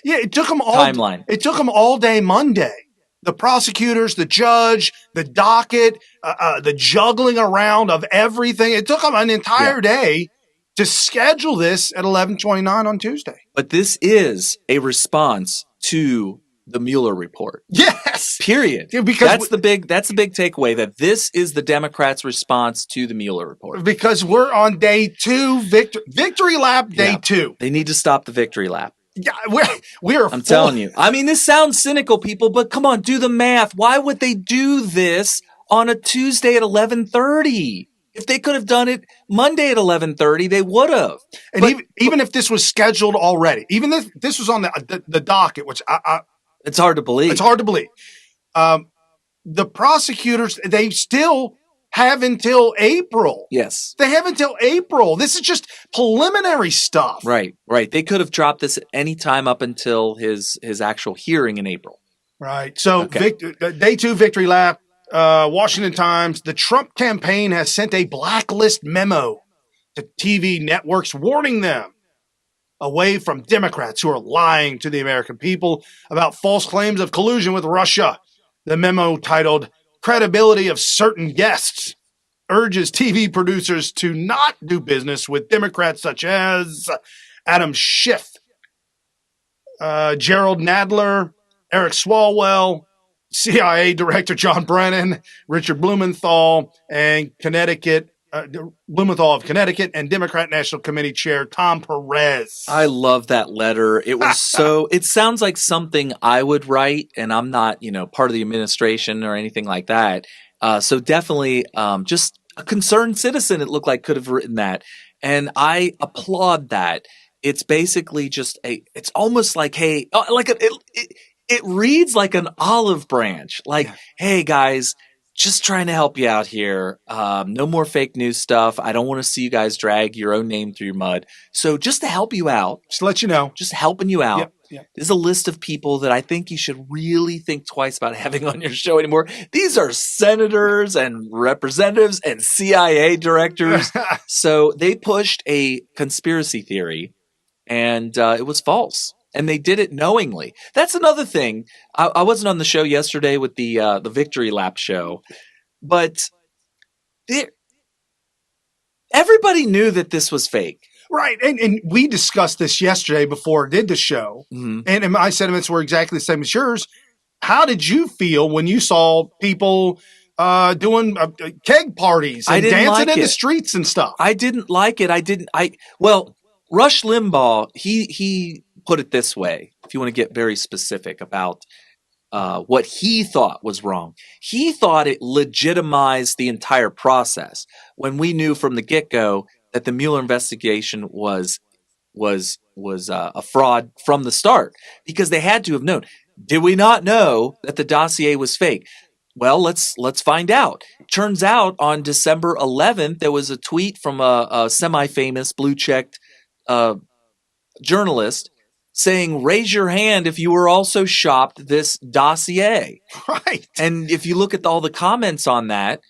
it took them timeline. It took them all day Monday. The prosecutors, the judge, the docket, the juggling around of everything. It took them an entire day to schedule this at 11:29 on Tuesday. But this is a response to the Mueller report. Yes. Period. Yeah, because that's the big takeaway, that this is the Democrats' response to the Mueller report. Because we're on day 2, victory lap day 2. They need to stop the victory lap. Yeah, we're I'm telling you. I mean, this sounds cynical, people, but come on, do the math. Why would they do this on a Tuesday at 11:30? If they could have done it Monday at 11:30, they would have. And even if this was scheduled already, even if this was on the docket, which it's hard to believe. It's hard to believe. The prosecutors, they still have until April. Yes. They have until April. This is just preliminary stuff. Right. They could have dropped this at any time up until his actual hearing in April. Right. So day 2 victory lap, Washington Times, the Trump campaign has sent a blacklist memo to TV networks warning them away from Democrats who are lying to the American people about false claims of collusion with Russia. The memo, titled Credibility of Certain Guests, urges TV producers to not do business with Democrats such as Adam Schiff, Gerald Nadler, Eric Swalwell, CIA Director John Brennan, Richard Blumenthal, and Blumenthal of Connecticut, and Democrat National Committee Chair Tom Perez. I love that letter. It was it sounds like something I would write, and I'm not, part of the administration or anything like that. So definitely just a concerned citizen, it looked like, could have written that. And I applaud that. It's basically just it's almost like, hey, it reads like an olive branch. Like, hey, guys, just trying to help you out here. No more fake news stuff. I don't want to see you guys drag your own name through your mud. So just to help you out. Just to let you know. Just helping you out. Yep. There's a list of people that I think you should really think twice about having on your show anymore. These are senators and representatives and CIA directors. So they pushed a conspiracy theory, and it was false. And they did it knowingly. That's another thing. I wasn't on the show yesterday with the Victory Lap show, but everybody knew that this was fake. Right. And we discussed this yesterday before I did the show. Mm-hmm. And my sentiments were exactly the same as yours. How did you feel when you saw people doing keg parties and dancing in the streets and stuff? I didn't like it. Well, Rush Limbaugh, he put it this way, if you want to get very specific about what he thought was wrong. He thought it legitimized the entire process when we knew from the get-go that the Mueller investigation was a fraud from the start, because they had to have known. Did we not know that the dossier was fake? Well, let's find out. Turns out on December 11th, there was a tweet from a semi-famous blue-checked journalist saying, raise your hand if you were also shopped this dossier. Right. And if you look at all the comments on that,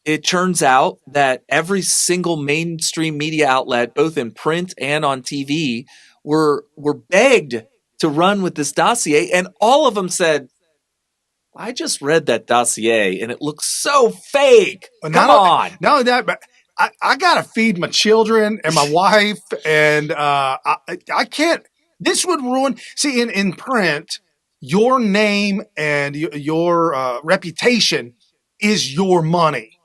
it turns out that every single mainstream media outlet, both in print and on TV, were begged to run with this dossier. And all of them said, I just read that dossier and it looks so fake. Come on. Not only that, but I got to feed my children and my wife, and I can't. This would ruin. See, in print, your name and your reputation is your money.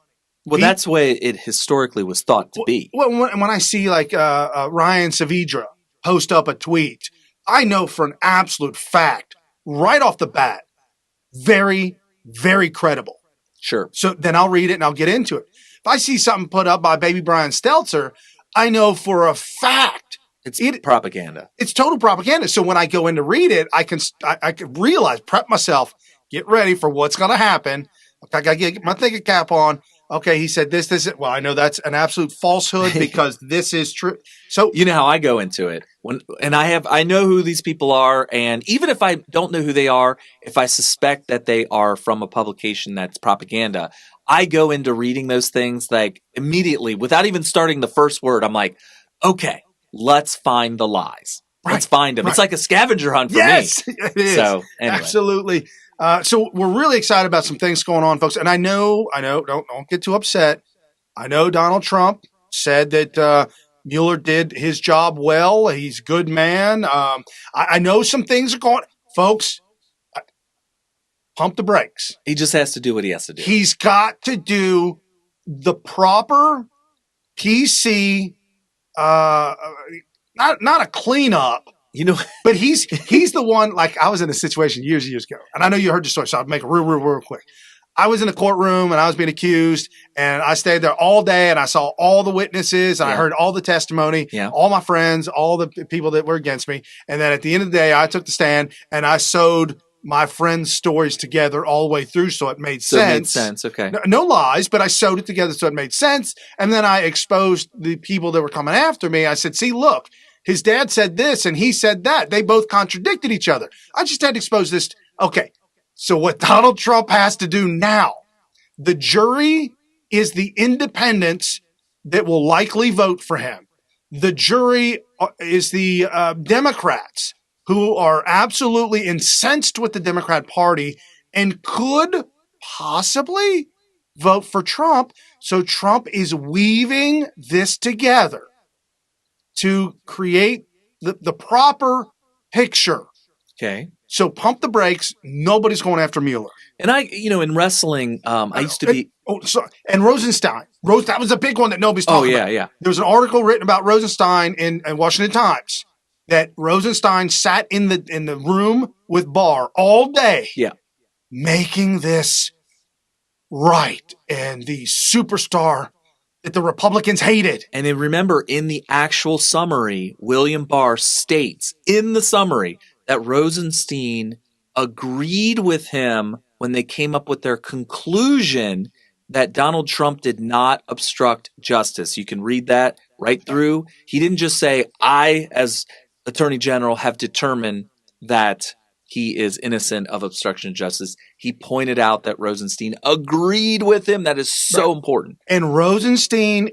Well, that's the way it historically was thought to be. Well, when I see like Ryan Saavedra post up a tweet, I know for an absolute fact, right off the bat, very, very credible. Sure. So then I'll read it and I'll get into it. If I see something put up by baby Brian Stelter, I know for a fact it's propaganda. It's total propaganda. So when I go in to read it, I can realize, prep myself, get ready for what's going to happen. I got to get my thinking cap on. Okay, he said this. Well, I know that's an absolute falsehood because this is true. So you know how I go into it I know who these people are, and even if I don't know who they are, if I suspect that they are from a publication that's propaganda, I go into reading those things like immediately without even starting the first word. I'm like, okay, let's find the lies. Right. Let's find them. Right. It's like a scavenger hunt for me. Yes, it is. So anyway. Absolutely. So we're really excited about some things going on, folks. And I know, don't get too upset. I know Donald Trump said that Mueller did his job well. He's a good man. I know some things are going, folks, pump the brakes. He just has to do what he has to do. He's got to do the proper PC, not a cleanup. You know, but he's the one. Like, I was in a situation years ago, and I know you heard the story, so I'll make it real quick. I was in a courtroom and I was being accused, and I stayed there all day, and I saw all the witnesses, and I heard all the testimony, all my friends, all the people that were against me. And then at the end of the day, I took the stand and I sewed my friends' stories together all the way through, so it made sense. So it made sense, okay. No lies, but I sewed it together so it made sense. And then I exposed the people that were coming after me. I said, see, look, his dad said this and he said that. They both contradicted each other. I just had to expose this. Okay, so what Donald Trump has to do now, the jury is the independents that will likely vote for him. The jury is the Democrats who are absolutely incensed with the Democrat Party and could possibly vote for Trump. So Trump is weaving this together to create the proper picture. Okay. So pump the brakes. Nobody's going after Mueller. And in wrestling, I used to be. And Rosenstein. That was a big one that nobody's talking about. Yeah. There was an article written about Rosenstein in Washington Times that Rosenstein sat in the room with Barr all day. Yeah. Making this right. And the superstar that the Republicans hated. And then remember, in the actual summary, William Barr states in the summary that Rosenstein agreed with him when they came up with their conclusion that Donald Trump did not obstruct justice. You can read that right through. He didn't just say, I, as Attorney General, have determined that he is innocent of obstruction of justice. He pointed out that Rosenstein agreed with him. That is so important. And Rosenstein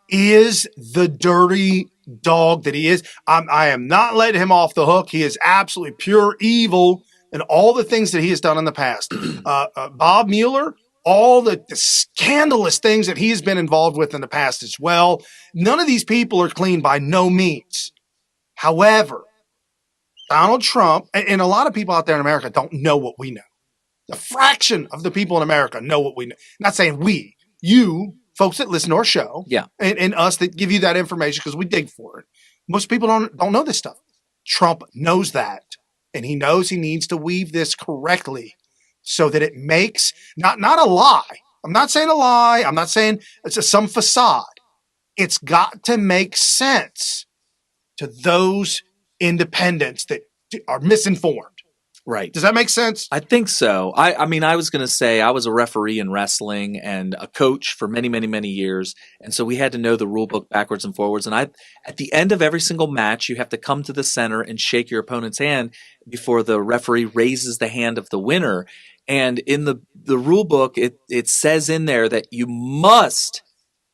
is the dirty dog that he is. I am not letting him off the hook. He is absolutely pure evil in all the things that he has done in the past. Bob Mueller, all the scandalous things that he has been involved with in the past as well. None of these people are clean by no means. However, Donald Trump, and a lot of people out there in America don't know what we know. A fraction of the people in America know what we know. Not saying we, you, folks that listen to our show, and us that give you that information because we dig for it. Most people don't know this stuff. Trump knows that. and he knows he needs to weave this correctly so that it makes not a lie. I'm not saying a lie. I'm not saying it's some facade. It's got to make sense to those independents that are misinformed. Right. Does that make sense? I think so. I mean, I was going to say I was a referee in wrestling and a coach for many, many, many years. And so we had to know the rule book backwards and forwards. And at the end of every single match, you have to come to the center and shake your opponent's hand before the referee raises the hand of the winner. And in the rule book, it says in there that you must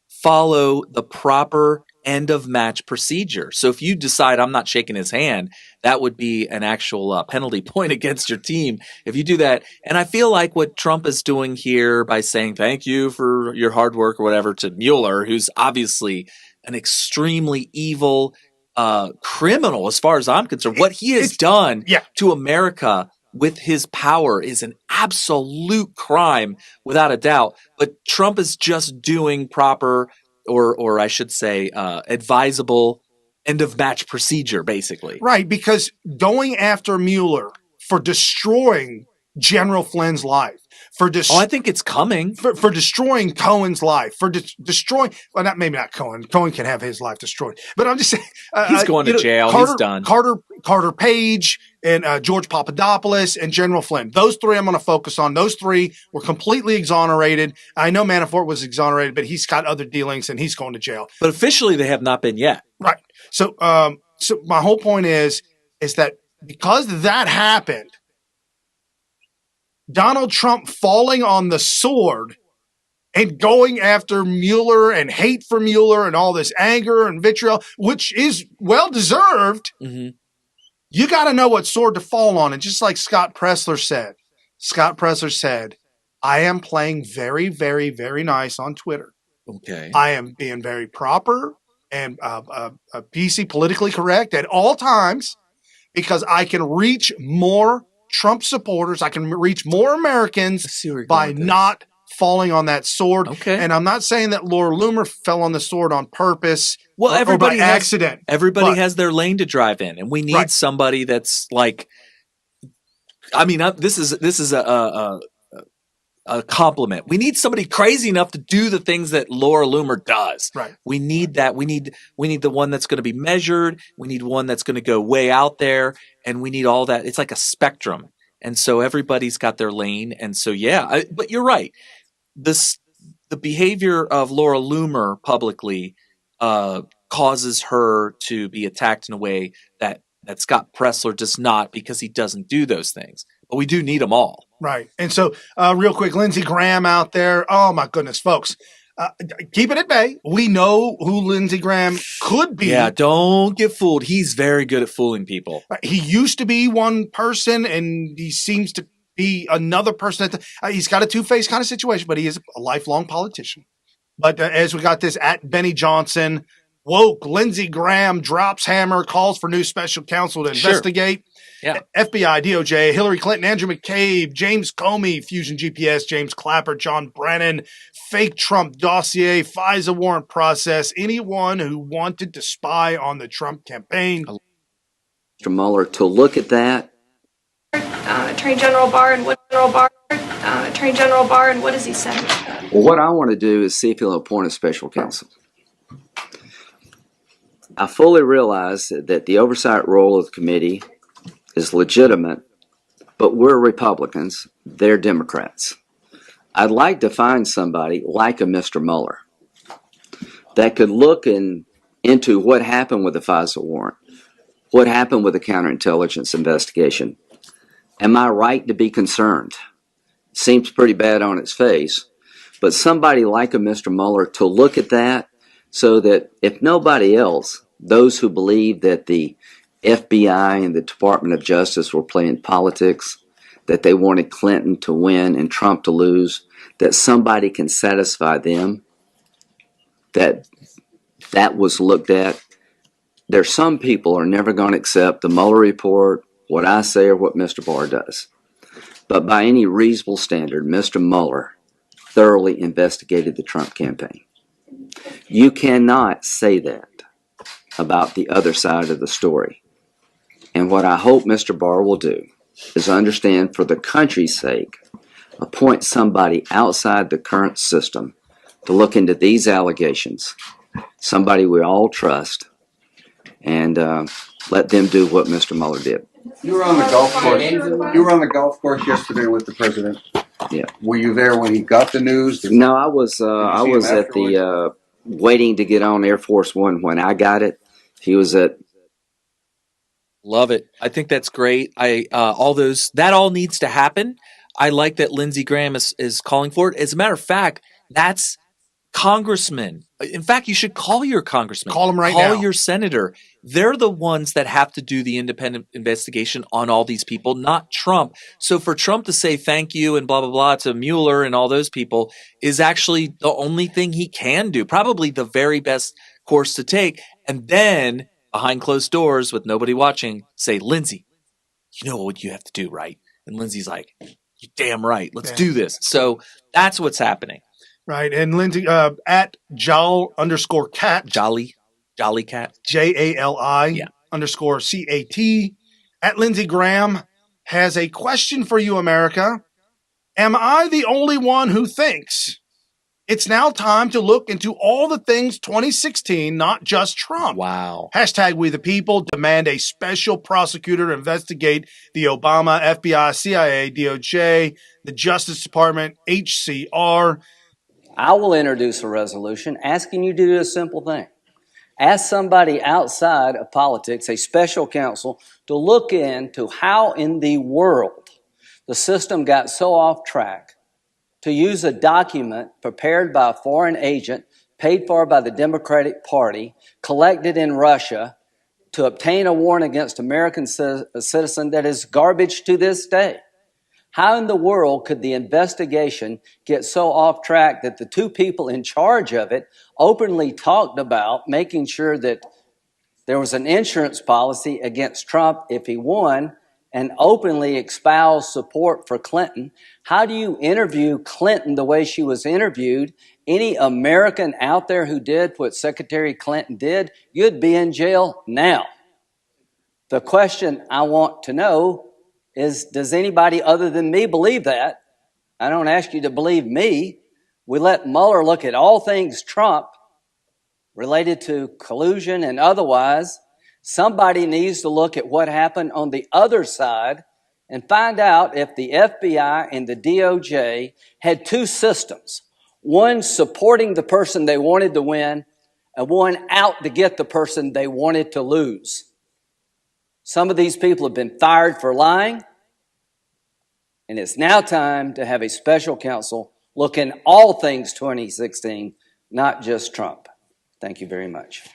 follow the proper end of match procedure. So if you decide I'm not shaking his hand, that would be an actual penalty point against your team if you do that. And I feel like what Trump is doing here by saying thank you for your hard work or whatever to Mueller, who's obviously an extremely evil criminal as far as I'm concerned. What he has done to America with his power is an absolute crime without a doubt. But Trump is just doing proper or I should say advisable end of match procedure, basically. Right, because going after Mueller for destroying General Flynn's life, I think it's coming. For destroying Cohen's life, for destroying, well, maybe not Cohen. Cohen can have his life destroyed. But I'm just saying. He's going to jail. He's done. Carter Page and George Papadopoulos and General Flynn. Those three I'm going to focus on. Those three were completely exonerated. I know Manafort was exonerated, but he's got other dealings and he's going to jail. But officially they have not been yet. Right. So my whole point is that because that happened, Donald Trump falling on the sword and going after Mueller and hate for Mueller and all this anger and vitriol, which is well-deserved, you got to know what sword to fall on. And just like Scott Presler said, I am playing very, very, very nice on Twitter. Okay. I am being very proper and PC, politically correct at all times because I can reach more Trump supporters. I can reach more Americans by not falling on that sword. Okay. And I'm not saying that Laura Loomer fell on the sword on purpose or by accident. Everybody has their lane to drive in, and we need somebody that's like. I mean, this is a compliment. We need somebody crazy enough to do the things that Laura Loomer does. Right. We need that. We need the one that's going to be measured. We need one that's going to go way out there, and we need all that. It's like a spectrum, and so everybody's got their lane. And so, but you're right. The behavior of Laura Loomer publicly causes her to be attacked in a way that Scott Presler does not, because he doesn't do those things. But we do need them all. Right. And so real quick, Lindsey Graham out there. Oh, my goodness, folks. Keep it at bay. We know who Lindsey Graham could be. Yeah, don't get fooled. He's very good at fooling people. He used to be one person, and he seems to be another person. He's got a two-faced kind of situation, but he is a lifelong politician. But as we got this at Benny Johnson, woke, Lindsey Graham drops hammer, calls for new special counsel to investigate. Yeah. FBI, DOJ, Hillary Clinton, Andrew McCabe, James Comey, Fusion GPS, James Clapper, John Brennan, fake Trump dossier, FISA warrant process, anyone who wanted to spy on the Trump campaign. Mr. Mueller to look at that. Attorney General Barr, and what does he say? Well, what I want to do is see if he'll appoint a special counsel. I fully realize that the oversight role of the committee is legitimate, but we're Republicans, they're Democrats. I'd like to find somebody like a Mr. Mueller that could look into what happened with the FISA warrant, what happened with the counterintelligence investigation. Am I right to be concerned? Seems pretty bad on its face, but somebody like a Mr. Mueller to look at that so that if nobody else, those who believe that the FBI and the Department of Justice were playing politics, that they wanted Clinton to win and Trump to lose, that somebody can satisfy them, that was looked at. There's some people are never going to accept the Mueller report, what I say or what Mr. Barr does. But by any reasonable standard, Mr. Mueller thoroughly investigated the Trump campaign. You cannot say that about the other side of the story. And what I hope Mr. Barr will do is understand, for the country's sake, appoint somebody outside the current system to look into these allegations, somebody we all trust, and let them do what Mr. Mueller did. You were on the golf course. You were on the golf course yesterday with the president. Yeah. Were you there when he got the news? No, I was. see I him was at afterwards? the waiting to get on Air Force One when I got it. He was at. Love it. I think that's great. That all needs to happen. I like that Lindsey Graham is calling for it. As a matter of fact, that's congressmen. In fact, you should call your congressman. Call him right now. Call your senator. They're the ones that have to do the independent investigation on all these people, not Trump. So for Trump to say thank you and blah, blah, blah to Mueller and all those people is actually the only thing he can do, probably the very best course to take. And then behind closed doors with nobody watching, say, Lindsey, you know what you have to do, right? And Lindsey's like, you're damn right. Let's do this. So that's what's happening. Right. And Lindsay, at Jol_cat. Jolly Cat. JALI _ CAT. At Lindsey Graham has a question for you, America. Am I the only one who thinks it's now time to look into all the things 2016, not just Trump? Wow. Hashtag We the People demand a special prosecutor to investigate the Obama, FBI, CIA, DOJ, the Justice Department, HCR. I will introduce a resolution asking you to do a simple thing. Ask somebody outside of politics, a special counsel, to look into how in the world the system got so off track to use a document prepared by a foreign agent, paid for by the Democratic Party, collected in Russia, to obtain a warrant against American citizen that is garbage to this day. How in the world could the investigation get so off track that the two people in charge of it openly talked about making sure that there was an insurance policy against Trump if he won, and openly espoused support for Clinton? How do you interview Clinton the way she was interviewed? Any American out there who did what Secretary Clinton did, you'd be in jail now. The question I want to know is, does anybody other than me believe that? I don't ask you to believe me. We let Mueller look at all things Trump related to collusion and otherwise. Somebody needs to look at what happened on the other side and find out if the FBI and the DOJ had two systems, one supporting the person they wanted to win and one out to get the person they wanted to lose. Some of these people have been fired for lying, and it's now time to have a special counsel look in all things 2016, not just Trump. Thank you very much.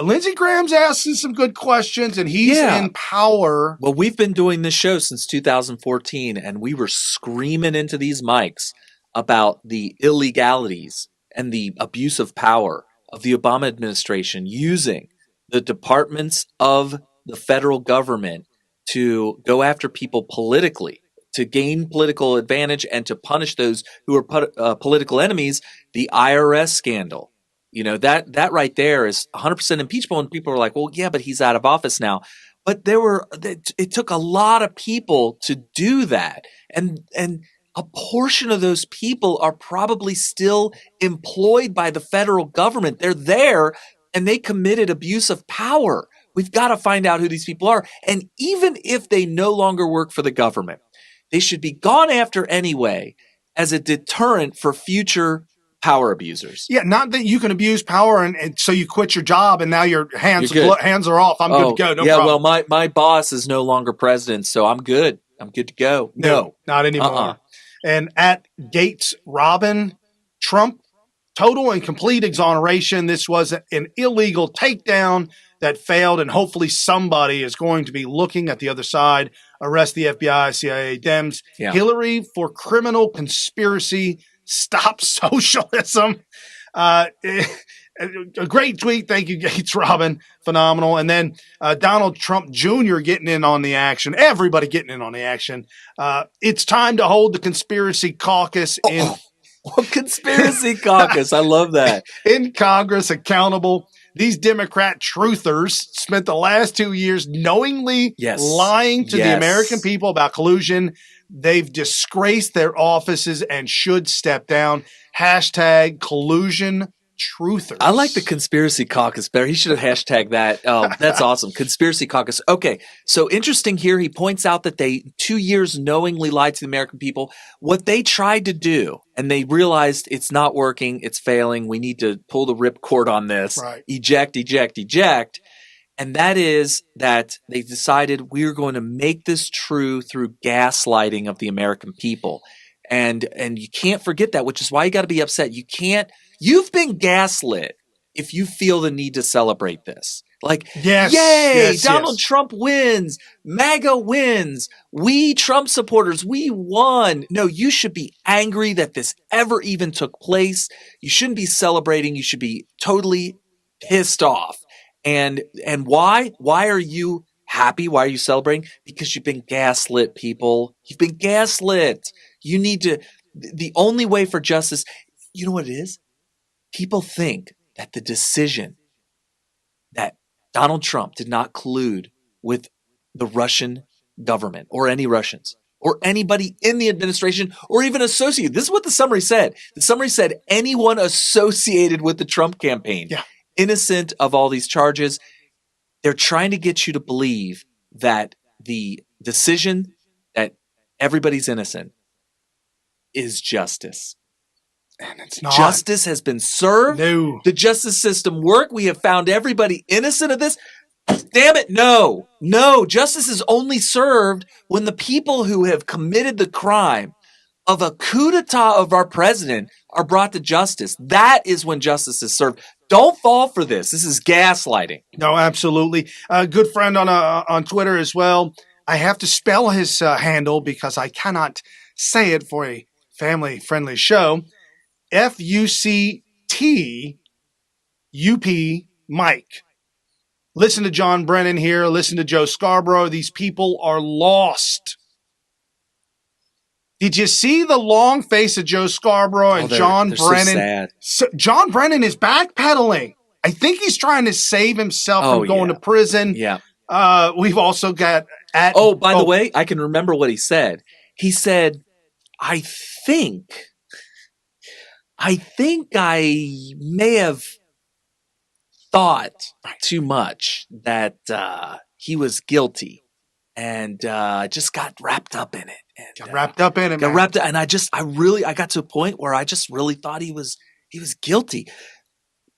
Lindsey Graham's asking some good questions, and he's in power. Well, we've been doing this show since 2014, and we were screaming into these mics about the illegalities and the abuse of power of the Obama administration using the departments of the federal government to go after people politically, to gain political advantage, and to punish those who are political enemies. The IRS scandal, you know, that right there is 100% impeachable. And people are like, well, yeah, but he's out of office now. But it took a lot of people to do that. And a portion of those people are probably still employed by the federal government. They're there and they committed abuse of power. We've got to find out who these people are. And even if they no longer work for the government, they should be gone after anyway as a deterrent for future power abusers. Yeah, not that you can abuse power and so you quit your job and now your hands are off. I'm good to go. No problem. Well, my boss is no longer president, so I'm good. I'm good to go. No, not anymore. And at Gates Robin, Trump, total and complete exoneration. This was an illegal takedown that failed, and hopefully somebody is going to be looking at the other side. Arrest the FBI, CIA, Dems. Yeah. Hillary for criminal conspiracy. Stop socialism. A great tweet. Thank you, Gates Robin. Phenomenal. And then Donald Trump Jr. getting in on the action. Everybody getting in on the action. It's time to hold the conspiracy caucus in conspiracy caucus. I love that. In Congress accountable. These Democrat truthers spent the last 2 years knowingly lying to the American people about collusion. They've disgraced their offices and should step down. Hashtag collusion truthers. I like the conspiracy caucus better. He should have hashtagged that. That's awesome. Conspiracy caucus. Okay. So interesting here. He points out that they 2 years knowingly lied to the American people. What they tried to do, and they realized it's not working. It's failing. We need to pull the ripcord on this. Right. Eject, eject, eject. And that is that they decided we're going to make this true through gaslighting of the American people. And you can't forget that, which is why you got to be upset. You've been gaslit if you feel the need to celebrate this. Like, yay, Donald Trump wins, MAGA wins, we Trump supporters, we won. No, you should be angry that this ever even took place. You shouldn't be celebrating. You should be totally pissed off. And why? Why are you happy? Why are you celebrating? Because you've been gaslit, people. You've been gaslit. You need to, the only way for justice, you know what it is? People think that the decision that Donald Trump did not collude with the Russian government or any Russians or anybody in the administration or even associated. This is what the summary said. The summary said anyone associated with the Trump campaign, innocent of all these charges. They're trying to get you to believe that the decision that everybody's innocent is justice. And it's not. Justice has been served. No. The justice system worked. We have found everybody innocent of this. Damn it, no. No, justice is only served when the people who have committed the crime of a coup d'etat of our president are brought to justice. That is when justice is served. Don't fall for this. This is gaslighting. No, absolutely. A good friend on Twitter as well. I have to spell his handle because I cannot say it for a family-friendly show. FUCTUP Mike. Listen to John Brennan here. Listen to Joe Scarborough. These people are lost. Did you see the long face of Joe Scarborough and John Brennan? So sad. John Brennan is backpedaling. I think he's trying to save himself from going to prison. Yeah. We've also got by the way, I can remember what he said. He said, I think I may have thought too much that he was guilty and just got wrapped up in it. Got wrapped up in it, man. And I got to a point where I just really thought he was guilty.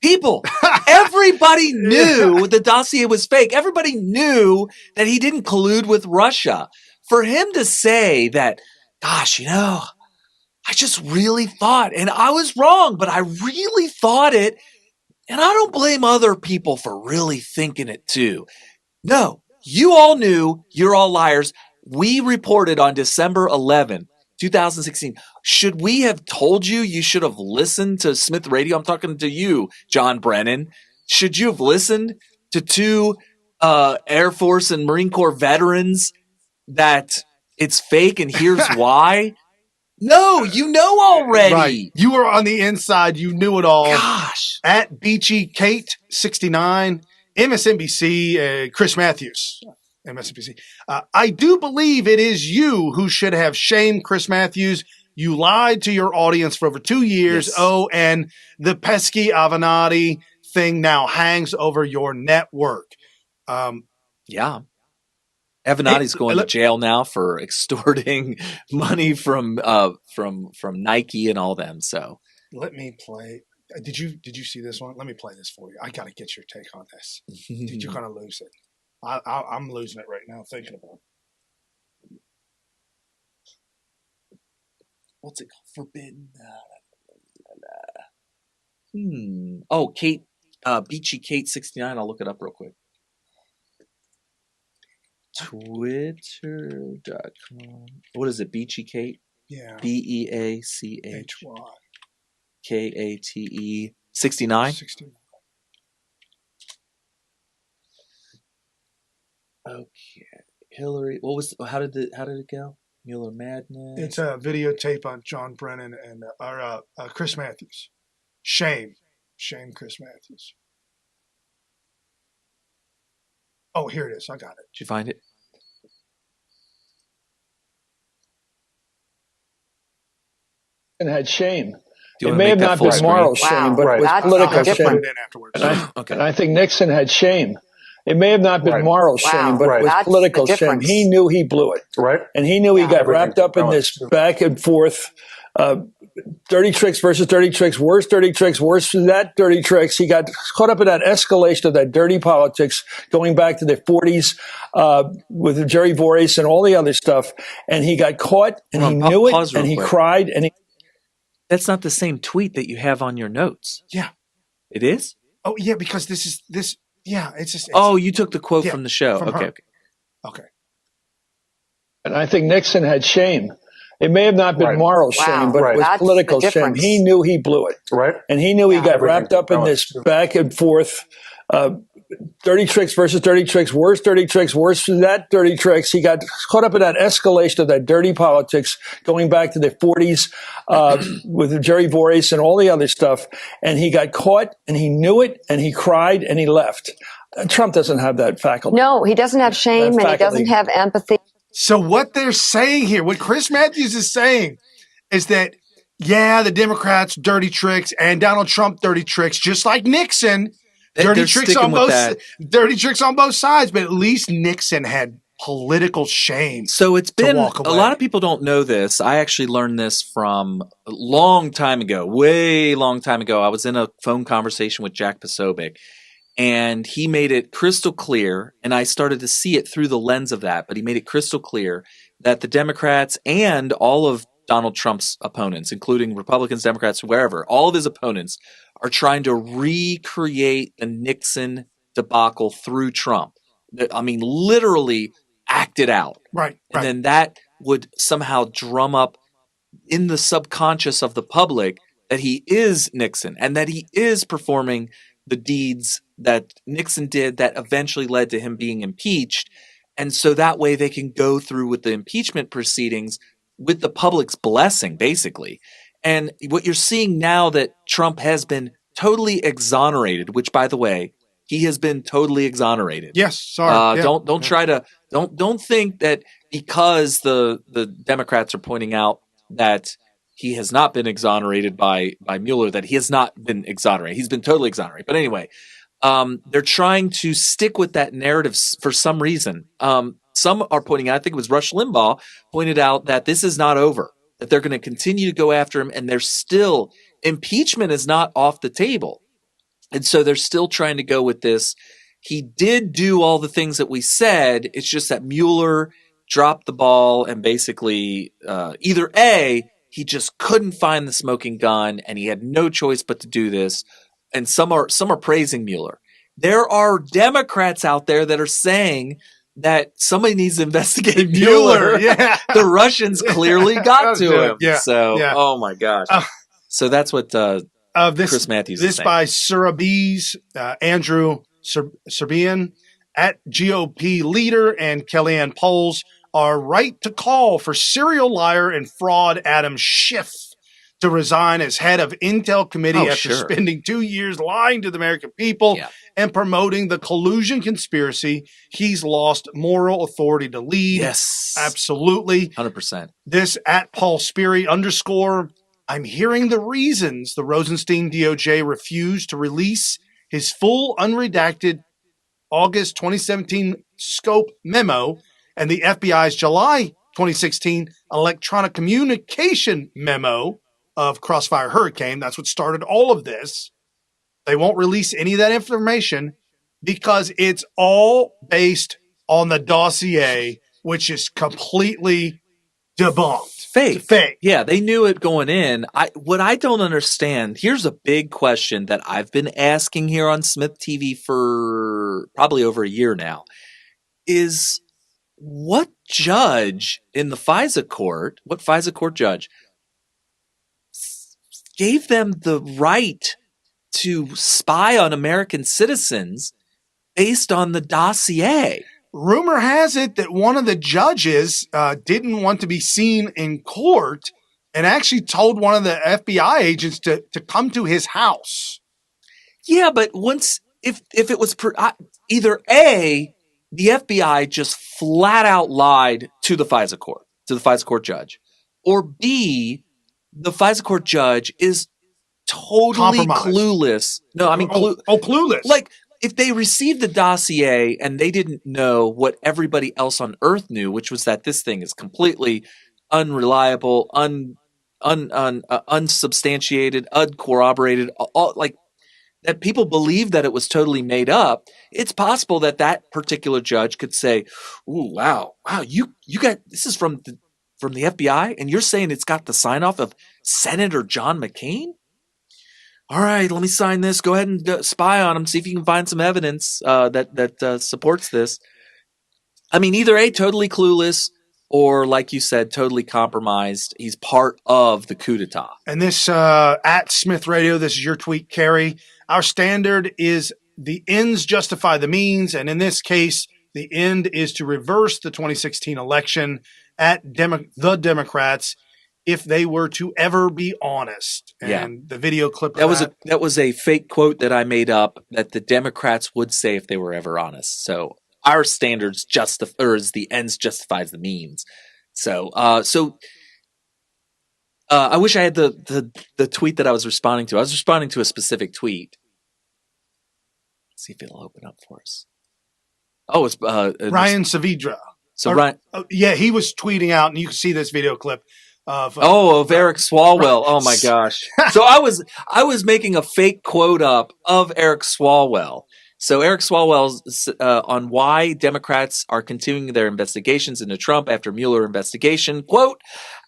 People, everybody knew the dossier was fake. Everybody knew that he didn't collude with Russia. For him to say that, gosh, I just really thought, and I was wrong, but I really thought it, and I don't blame other people for really thinking it too. No, you all knew, you're all liars. We reported on December 11th, 2016. Should we have told you should have listened to Smith Radio? I'm talking to you, John Brennan. Should you have listened to two Air Force and Marine Corps veterans that it's fake and here's why? No, you know already. Right. You were on the inside. You knew it all. Gosh. At Beachy Kate 69, MSNBC, Chris Matthews, MSNBC. I do believe it is you who should have shamed Chris Matthews. You lied to your audience for over 2 years. Yes. Oh, and the pesky Avenatti thing now hangs over your network. Yeah. Avenatti's going to jail now for extorting money from Nike and all them. So let me play. Did you see this one? Let me play this for you. I got to get your take on this. Dude, you're gonna lose it. I'm losing it right now thinking about it. What's it called? Forbidden. Oh, Kate, Beachy Kate 69. I'll look it up real quick. Twitter.com. What is it? Beachy Kate? Yeah. BEACHY KATE 69. 69. Okay. Hillary. How did it go? Mueller Madness. It's a videotape on John Brennan and Chris Matthews. Shame Chris Matthews. Oh, here it is. I got it. Did you find it? And had shame. Do you It wanna may make have that not full been screen? moral shame, but it was That's political I'll have to put shame. it in afterwards. Okay. And I think Nixon had shame. It may have not been moral shame, but it was That's political the shame. difference. He knew he blew it. Right. And he knew he got Everything wrapped up in going. this back and forth, dirty tricks versus dirty tricks, worse than that dirty tricks. He got caught up in that escalation of that dirty politics going back to the 40s with Jerry Voorhees and all the other stuff. And he got caught and he knew it Pause real and he quick. cried and he. That's not the same tweet that you have on your notes. Yeah. It is? Oh, yeah, because this. Yeah, it's just. Oh, you took the quote yeah, from the show. from Okay. her. Okay. Okay. And I think Nixon had shame. It may have not been moral shame, but it was That's political the shame. difference. He knew he blew it. Right. And he knew he got Everything wrapped up in going. this back and forth, dirty tricks versus dirty tricks, worse than that dirty tricks. He got caught up in that escalation of that dirty politics going back to the 40s with Jerry Voorhees and all the other stuff. And he got caught and he knew it and he cried and he left. Trump doesn't have that faculty. No, he doesn't have shame and he doesn't have empathy. So what they're saying here, what Chris Matthews is saying, is that yeah, the Democrats dirty tricks and Donald Trump dirty tricks, just like Nixon, dirty They're tricks sticking on with both that. dirty tricks on both sides. But at least Nixon had political shame. So it's to been walk a away. lot of people don't know this. I actually learned this from a long time ago, way long time ago. I was in a phone conversation with Jack Posobiec, and he made it crystal clear, and I started to see it through the lens of that, but he made it crystal clear that the Democrats and all of Donald Trump's opponents, including Republicans, Democrats, wherever, all of his opponents are trying to recreate the Nixon debacle through Trump. I mean, literally act it out. Right. And then that would somehow drum up in the subconscious of the public that he is Nixon and that he is performing the deeds that Nixon did that eventually led to him being impeached. And so that way they can go through with the impeachment proceedings with the public's blessing, basically. And what you're seeing now that Trump has been totally exonerated, which, by the way, he has been totally exonerated. Yes, sorry. Yeah. Don't try to don't think that because the Democrats are pointing out that he has not been exonerated by Mueller, that he has not been exonerated. He's been totally exonerated. But anyway, they're trying to stick with that narrative for some reason. Some are pointing out, I think it was Rush Limbaugh pointed out that this is not over, that they're going to continue to go after him, and they're still impeachment is not off the table. And so they're still trying to go with this. He did do all the things that we said. It's just that Mueller dropped the ball and basically either A, he just couldn't find the smoking gun and he had no choice but to do this. And some are praising Mueller. There are Democrats out there that are saying that somebody needs to investigate Mueller. Yeah. The Russians clearly got to him. Yeah. So, Yeah. oh my gosh. So that's what Chris Matthews is This saying. by Surabis, Andrew Serbian at GOP leader and Kellyanne polls are right to call for serial liar and fraud Adam Schiff to resign as head of Intel Committee after spending 2 years lying to the American people and promoting the collusion conspiracy. He's lost moral authority to lead. Yes. Absolutely. 100%. This at Paul Sperry _ I'm hearing the reasons the Rosenstein DOJ refused to release his full unredacted August 2017 scope memo and the FBI's July 2016 electronic communication memo of Crossfire Hurricane. That's what started all of this. They won't release any of that information because it's all based on the dossier, which is completely debunked. Fake. Yeah, they knew it going in. What I don't understand, here's a big question that I've been asking here on Smith TV for probably over a year now, is what judge in the FISA court, what FISA court judge gave them the right to spy on American citizens based on the dossier? Rumor has it that one of the judges didn't want to be seen in court and actually told one of the FBI agents to come to his house. Yeah, but if it was either A, the FBI just flat out lied to the FISA court judge, or B, the FISA court judge is totally clueless. No, I mean, clueless. Like, if they received the dossier and they didn't know what everybody else on Earth knew, which was that this thing is completely unreliable, unsubstantiated, uncorroborated, like that people believe that it was totally made up, it's possible that that particular judge could say, "Ooh, wow, you got this is from the FBI, and you're saying it's got the sign off of Senator John McCain? All right, let me sign this. Go ahead and spy on him. See if you can find some evidence that supports this." I mean, either A, totally clueless, or like you said, totally compromised. He's part of the coup d'etat. And this at Smith Radio, this is your tweet, Carrie. Our standard is the ends justify the means, and in this case, the end is to reverse the 2016 election at the Democrats if they were to ever be honest. And the video clip that was a fake quote that I made up that the Democrats would say if they were ever honest. So our standards is the ends justifies the means. So I wish I had the tweet that I was responding to. I was responding to a specific tweet. Let's see if it'll open up for us. Oh, it's Ryan Saavedra. So Ryan, he was tweeting out, and you can see this video clip of Eric Swalwell. Oh my gosh! So I was making a fake quote up of Eric Swalwell. So Eric Swalwell's on why Democrats are continuing their investigations into Trump after Mueller investigation. Quote,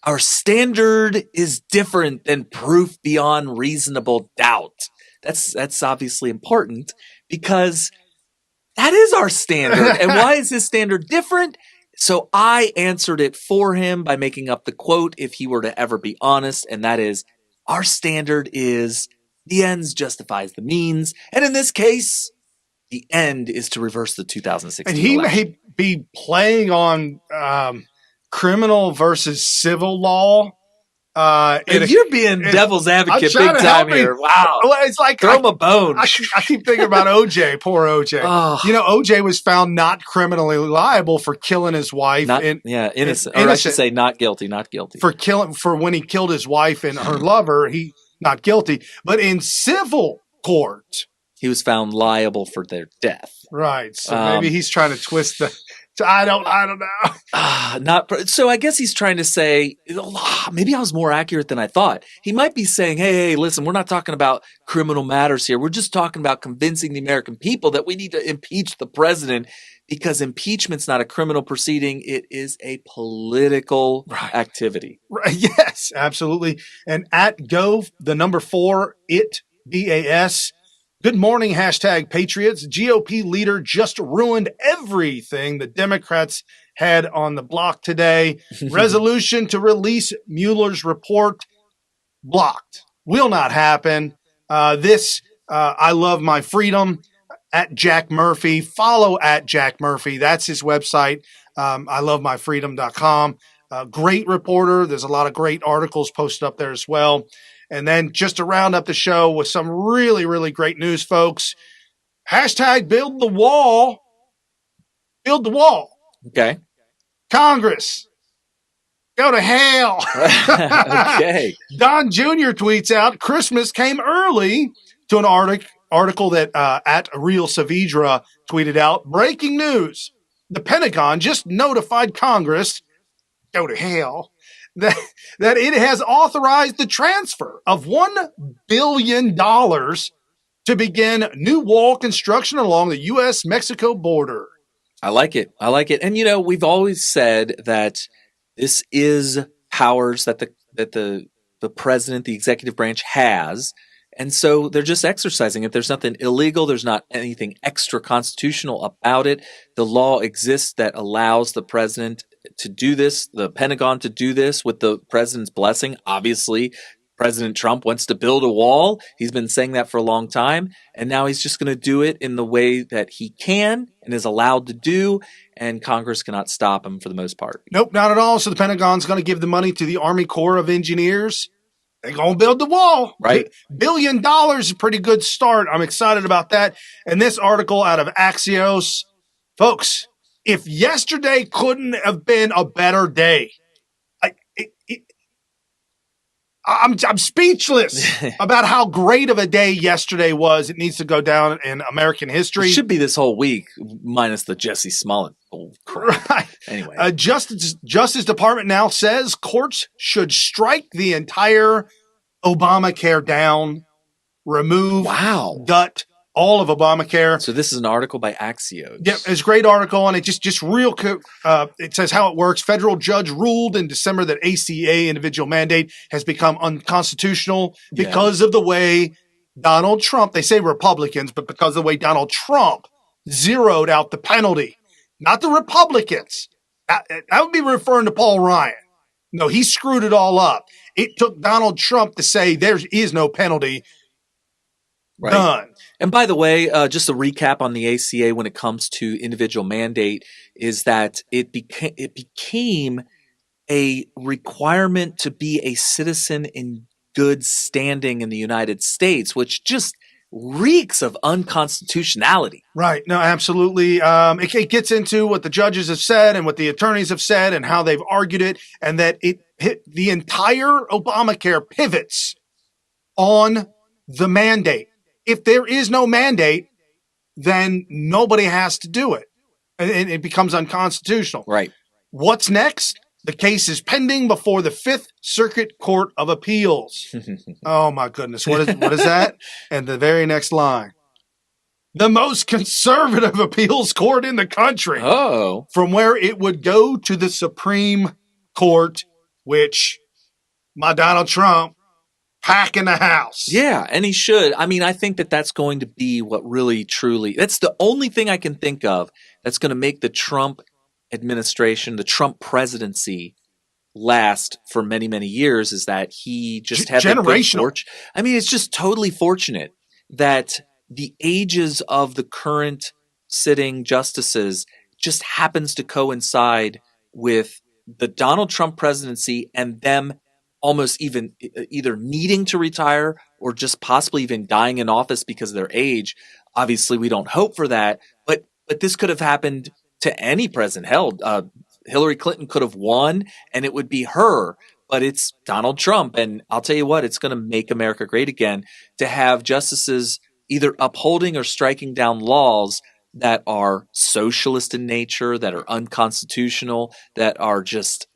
"Our standard is different than proof beyond reasonable doubt." That's obviously important because that is our standard. And why is his standard different? So I answered it for him by making up the quote if he were to ever be honest, and that is, our standard is the ends justifies the means. And in this case, the end is to reverse the 2016 And he election. may be playing on criminal versus civil law. You're being devil's advocate big time here. Wow. It's like throw him a bone. I keep thinking about OJ, poor OJ. Oh. You know, OJ was found not criminally liable for killing his wife. Innocent. Or I should say not guilty. For when he killed his wife and her lover, he not guilty. But in civil court, he was found liable for their death. Right. So maybe he's trying to twist the. I don't know. So I guess he's trying to say, maybe I was more accurate than I thought. He might be saying, hey, listen, we're not talking about criminal matters here. We're just talking about convincing the American people that we need to impeach the president because impeachment's not a criminal proceeding. It is a political activity. Right. Yes, absolutely. And at Go, the number 4, BAS. Good morning, #Patriots. GOP leader just ruined everything the Democrats had on the block today. Resolution to release Mueller's report blocked. Will not happen. I love my freedom at Jack Murphy. Follow at Jack Murphy. That's his website. ILoveMyFreedom.com. Great reporter. There's a lot of great articles posted up there as well. And then just to round up the show with some really, really great news, folks. #Build the wall. Build the wall. Okay. Congress. Go to hell. Okay. Don Jr. tweets out, Christmas came early, to an article that at Real Saavedra tweeted out. Breaking news. The Pentagon just notified Congress, go to hell, that it has authorized the transfer of $1 billion to begin new wall construction along the U.S.-Mexico border. I like it. And, you know, we've always said that this is powers that the president, the executive branch has. And so they're just exercising it. There's nothing illegal. There's not anything extra constitutional about it. The law exists that allows the president to do this, the Pentagon to do this with the president's blessing. Obviously, President Trump wants to build a wall. He's been saying that for a long time. And now he's just going to do it in the way that he can and is allowed to do. And Congress cannot stop him for the most part. Nope, not at all. So the Pentagon's going to give the money to the Army Corps of Engineers. They're going to build the wall. Right. $1 billion is a pretty good start. I'm excited about that. And this article out of Axios, folks, if yesterday couldn't have been a better day, I'm speechless about how great of a day yesterday was. It needs to go down in American history. It should be this whole week, minus the Jussie Smollett. Right. Anyway, Justice Department now says courts should strike the entire Obamacare down, remove, gut all of Obamacare. So this is an article by Axios. Yep, it's a great article, and it just real quick. It says how it works. Federal judge ruled in December that ACA, individual mandate, has become unconstitutional because of the way Donald Trump, they say Republicans, but because of the way Donald Trump zeroed out the penalty. Not the Republicans. That would be referring to Paul Ryan. No, he screwed it all up. It took Donald Trump to say there is no penalty. Right. Done. And by the way, just a recap on the ACA when it comes to individual mandate is that it became a requirement to be a citizen in good standing in the United States, which just reeks of unconstitutionality. Right. No, absolutely. It gets into what the judges have said and what the attorneys have said and how they've argued it, and that the entire Obamacare pivots on the mandate. If there is no mandate, then nobody has to do it. And it becomes unconstitutional. Right. What's next? The case is pending before the Fifth Circuit Court of Appeals. Oh, my goodness. What is that? And the very next line. The most conservative appeals court in the country. Oh. From where it would go to the Supreme Court, which my Donald Trump pack in the house. Yeah, and he should. I mean, I think that that's going to be what really, truly, that's the only thing I can think of that's going to make the Trump administration, the Trump presidency last for many, many years, is that he just had generational. I mean, it's just totally fortunate that the ages of the current sitting justices just happens to coincide with the Donald Trump presidency and them almost even either needing to retire or just possibly even dying in office because of their age. Obviously, we don't hope for that, but this could have happened to any president. Hell, Hillary Clinton could have won, and it would be her, but it's Donald Trump. And I'll tell you what, it's going to make America great again to have justices either upholding or striking down laws that are socialist in nature, that are unconstitutional, that are just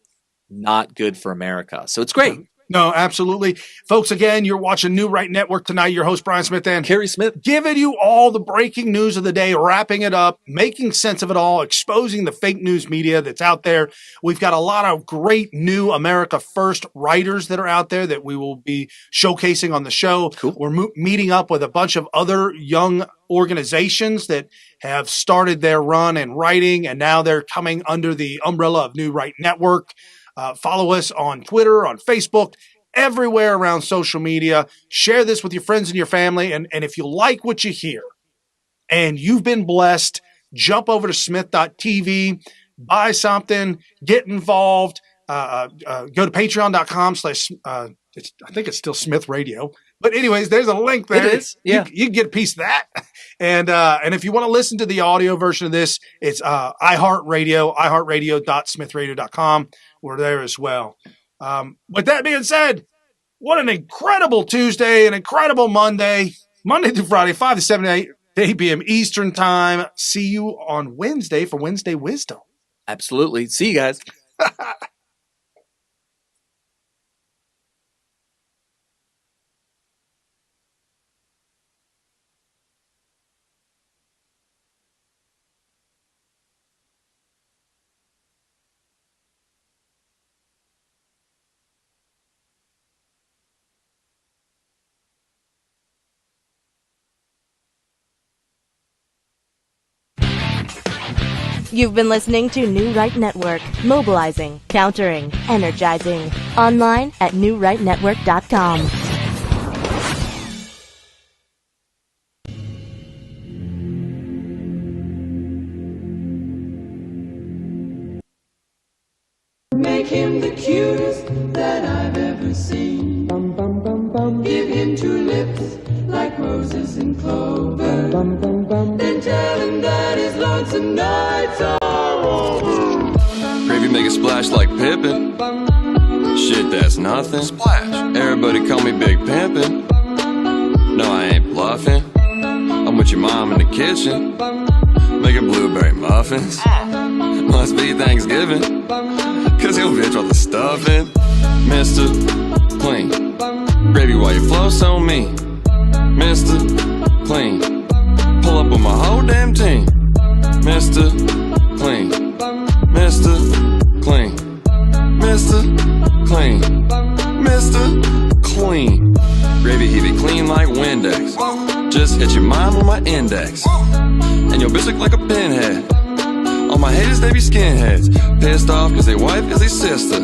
not good for America. So it's great. No, absolutely. Folks, again, you're watching New Right Network tonight. Your host, Brian Smith and Kerry Smith, giving you all the breaking news of the day, wrapping it up, making sense of it all, exposing the fake news media that's out there. We've got a lot of great new America First writers that are out there that we will be showcasing on the show. Cool. We're meeting up with a bunch of other young organizations that have started their run in writing, and now they're coming under the umbrella of New Right Network. Follow us on Twitter, on Facebook, everywhere around social media. Share this with your friends and your family. And if you like what you hear and you've been blessed, jump over to smith.tv, buy something, get involved. Go to patreon.com/ I think it's still Smith Radio. But anyways, there's a link there. It is. Yeah. You can get a piece of that. And if you want to listen to the audio version of this, it's iHeartRadio, iHeartRadio.smithradio.com. We're there as well. With that being said, what an incredible Tuesday, an incredible Monday through Friday, 5 to 7 to 8 p.m. Eastern time. See you on Wednesday for Wednesday Wisdom. Absolutely. See you guys. You've been listening to New Right Network, mobilizing, countering, energizing. Online at newrightnetwork.com. Make him the cutest that I've ever seen. Give him 2 lips like roses and clover. Then tell him that his lonesome nights are shit that's nothing. Splash. Everybody call me Big Pimpin'. No, I ain't bluffing. I'm with your mom in the kitchen, making blueberry muffins. Must be Thanksgiving, cause your bitch want the stuffing. Mr. Clean, gravy while you flow so mean. Mr. Clean, pull up with my whole damn team. Mr. Clean, Mr. Clean, Mr. Clean, Mr. Clean. Gravy heavy clean like Windex. Just hit your mind with my index. And your bitch look like a pinhead. All my haters, they be skinheads. Pissed off cause they wife is they sister.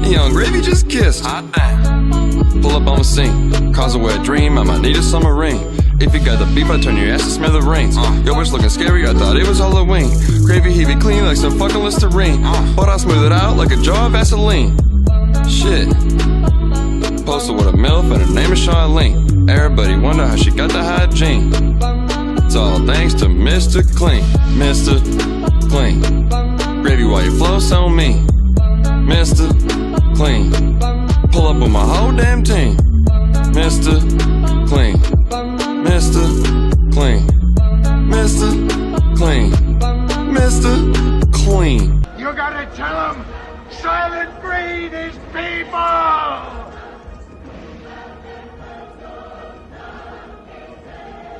Young Gravy just kissed her. Pull up on the scene, cause a wet dream, I might need a summer ring. If you got the beef, I turn your ass to smithereens. Your bitch looking scary, I thought it was Halloween. Gravy heavy clean like some fucking Listerine. But I smooth it out like a jar of Vaseline. Shit. Posted with a MILF and her name is Charlene. Everybody wonder how she got the hygiene. It's all thanks to Mr. Clean. Mr. Clean, gravy while you flow so mean. Mr. Clean, pull up with my whole damn team. Mr. Clean, Mr. Clean, Mr. Clean, Mr. Clean. You gotta tell them silent breed is people!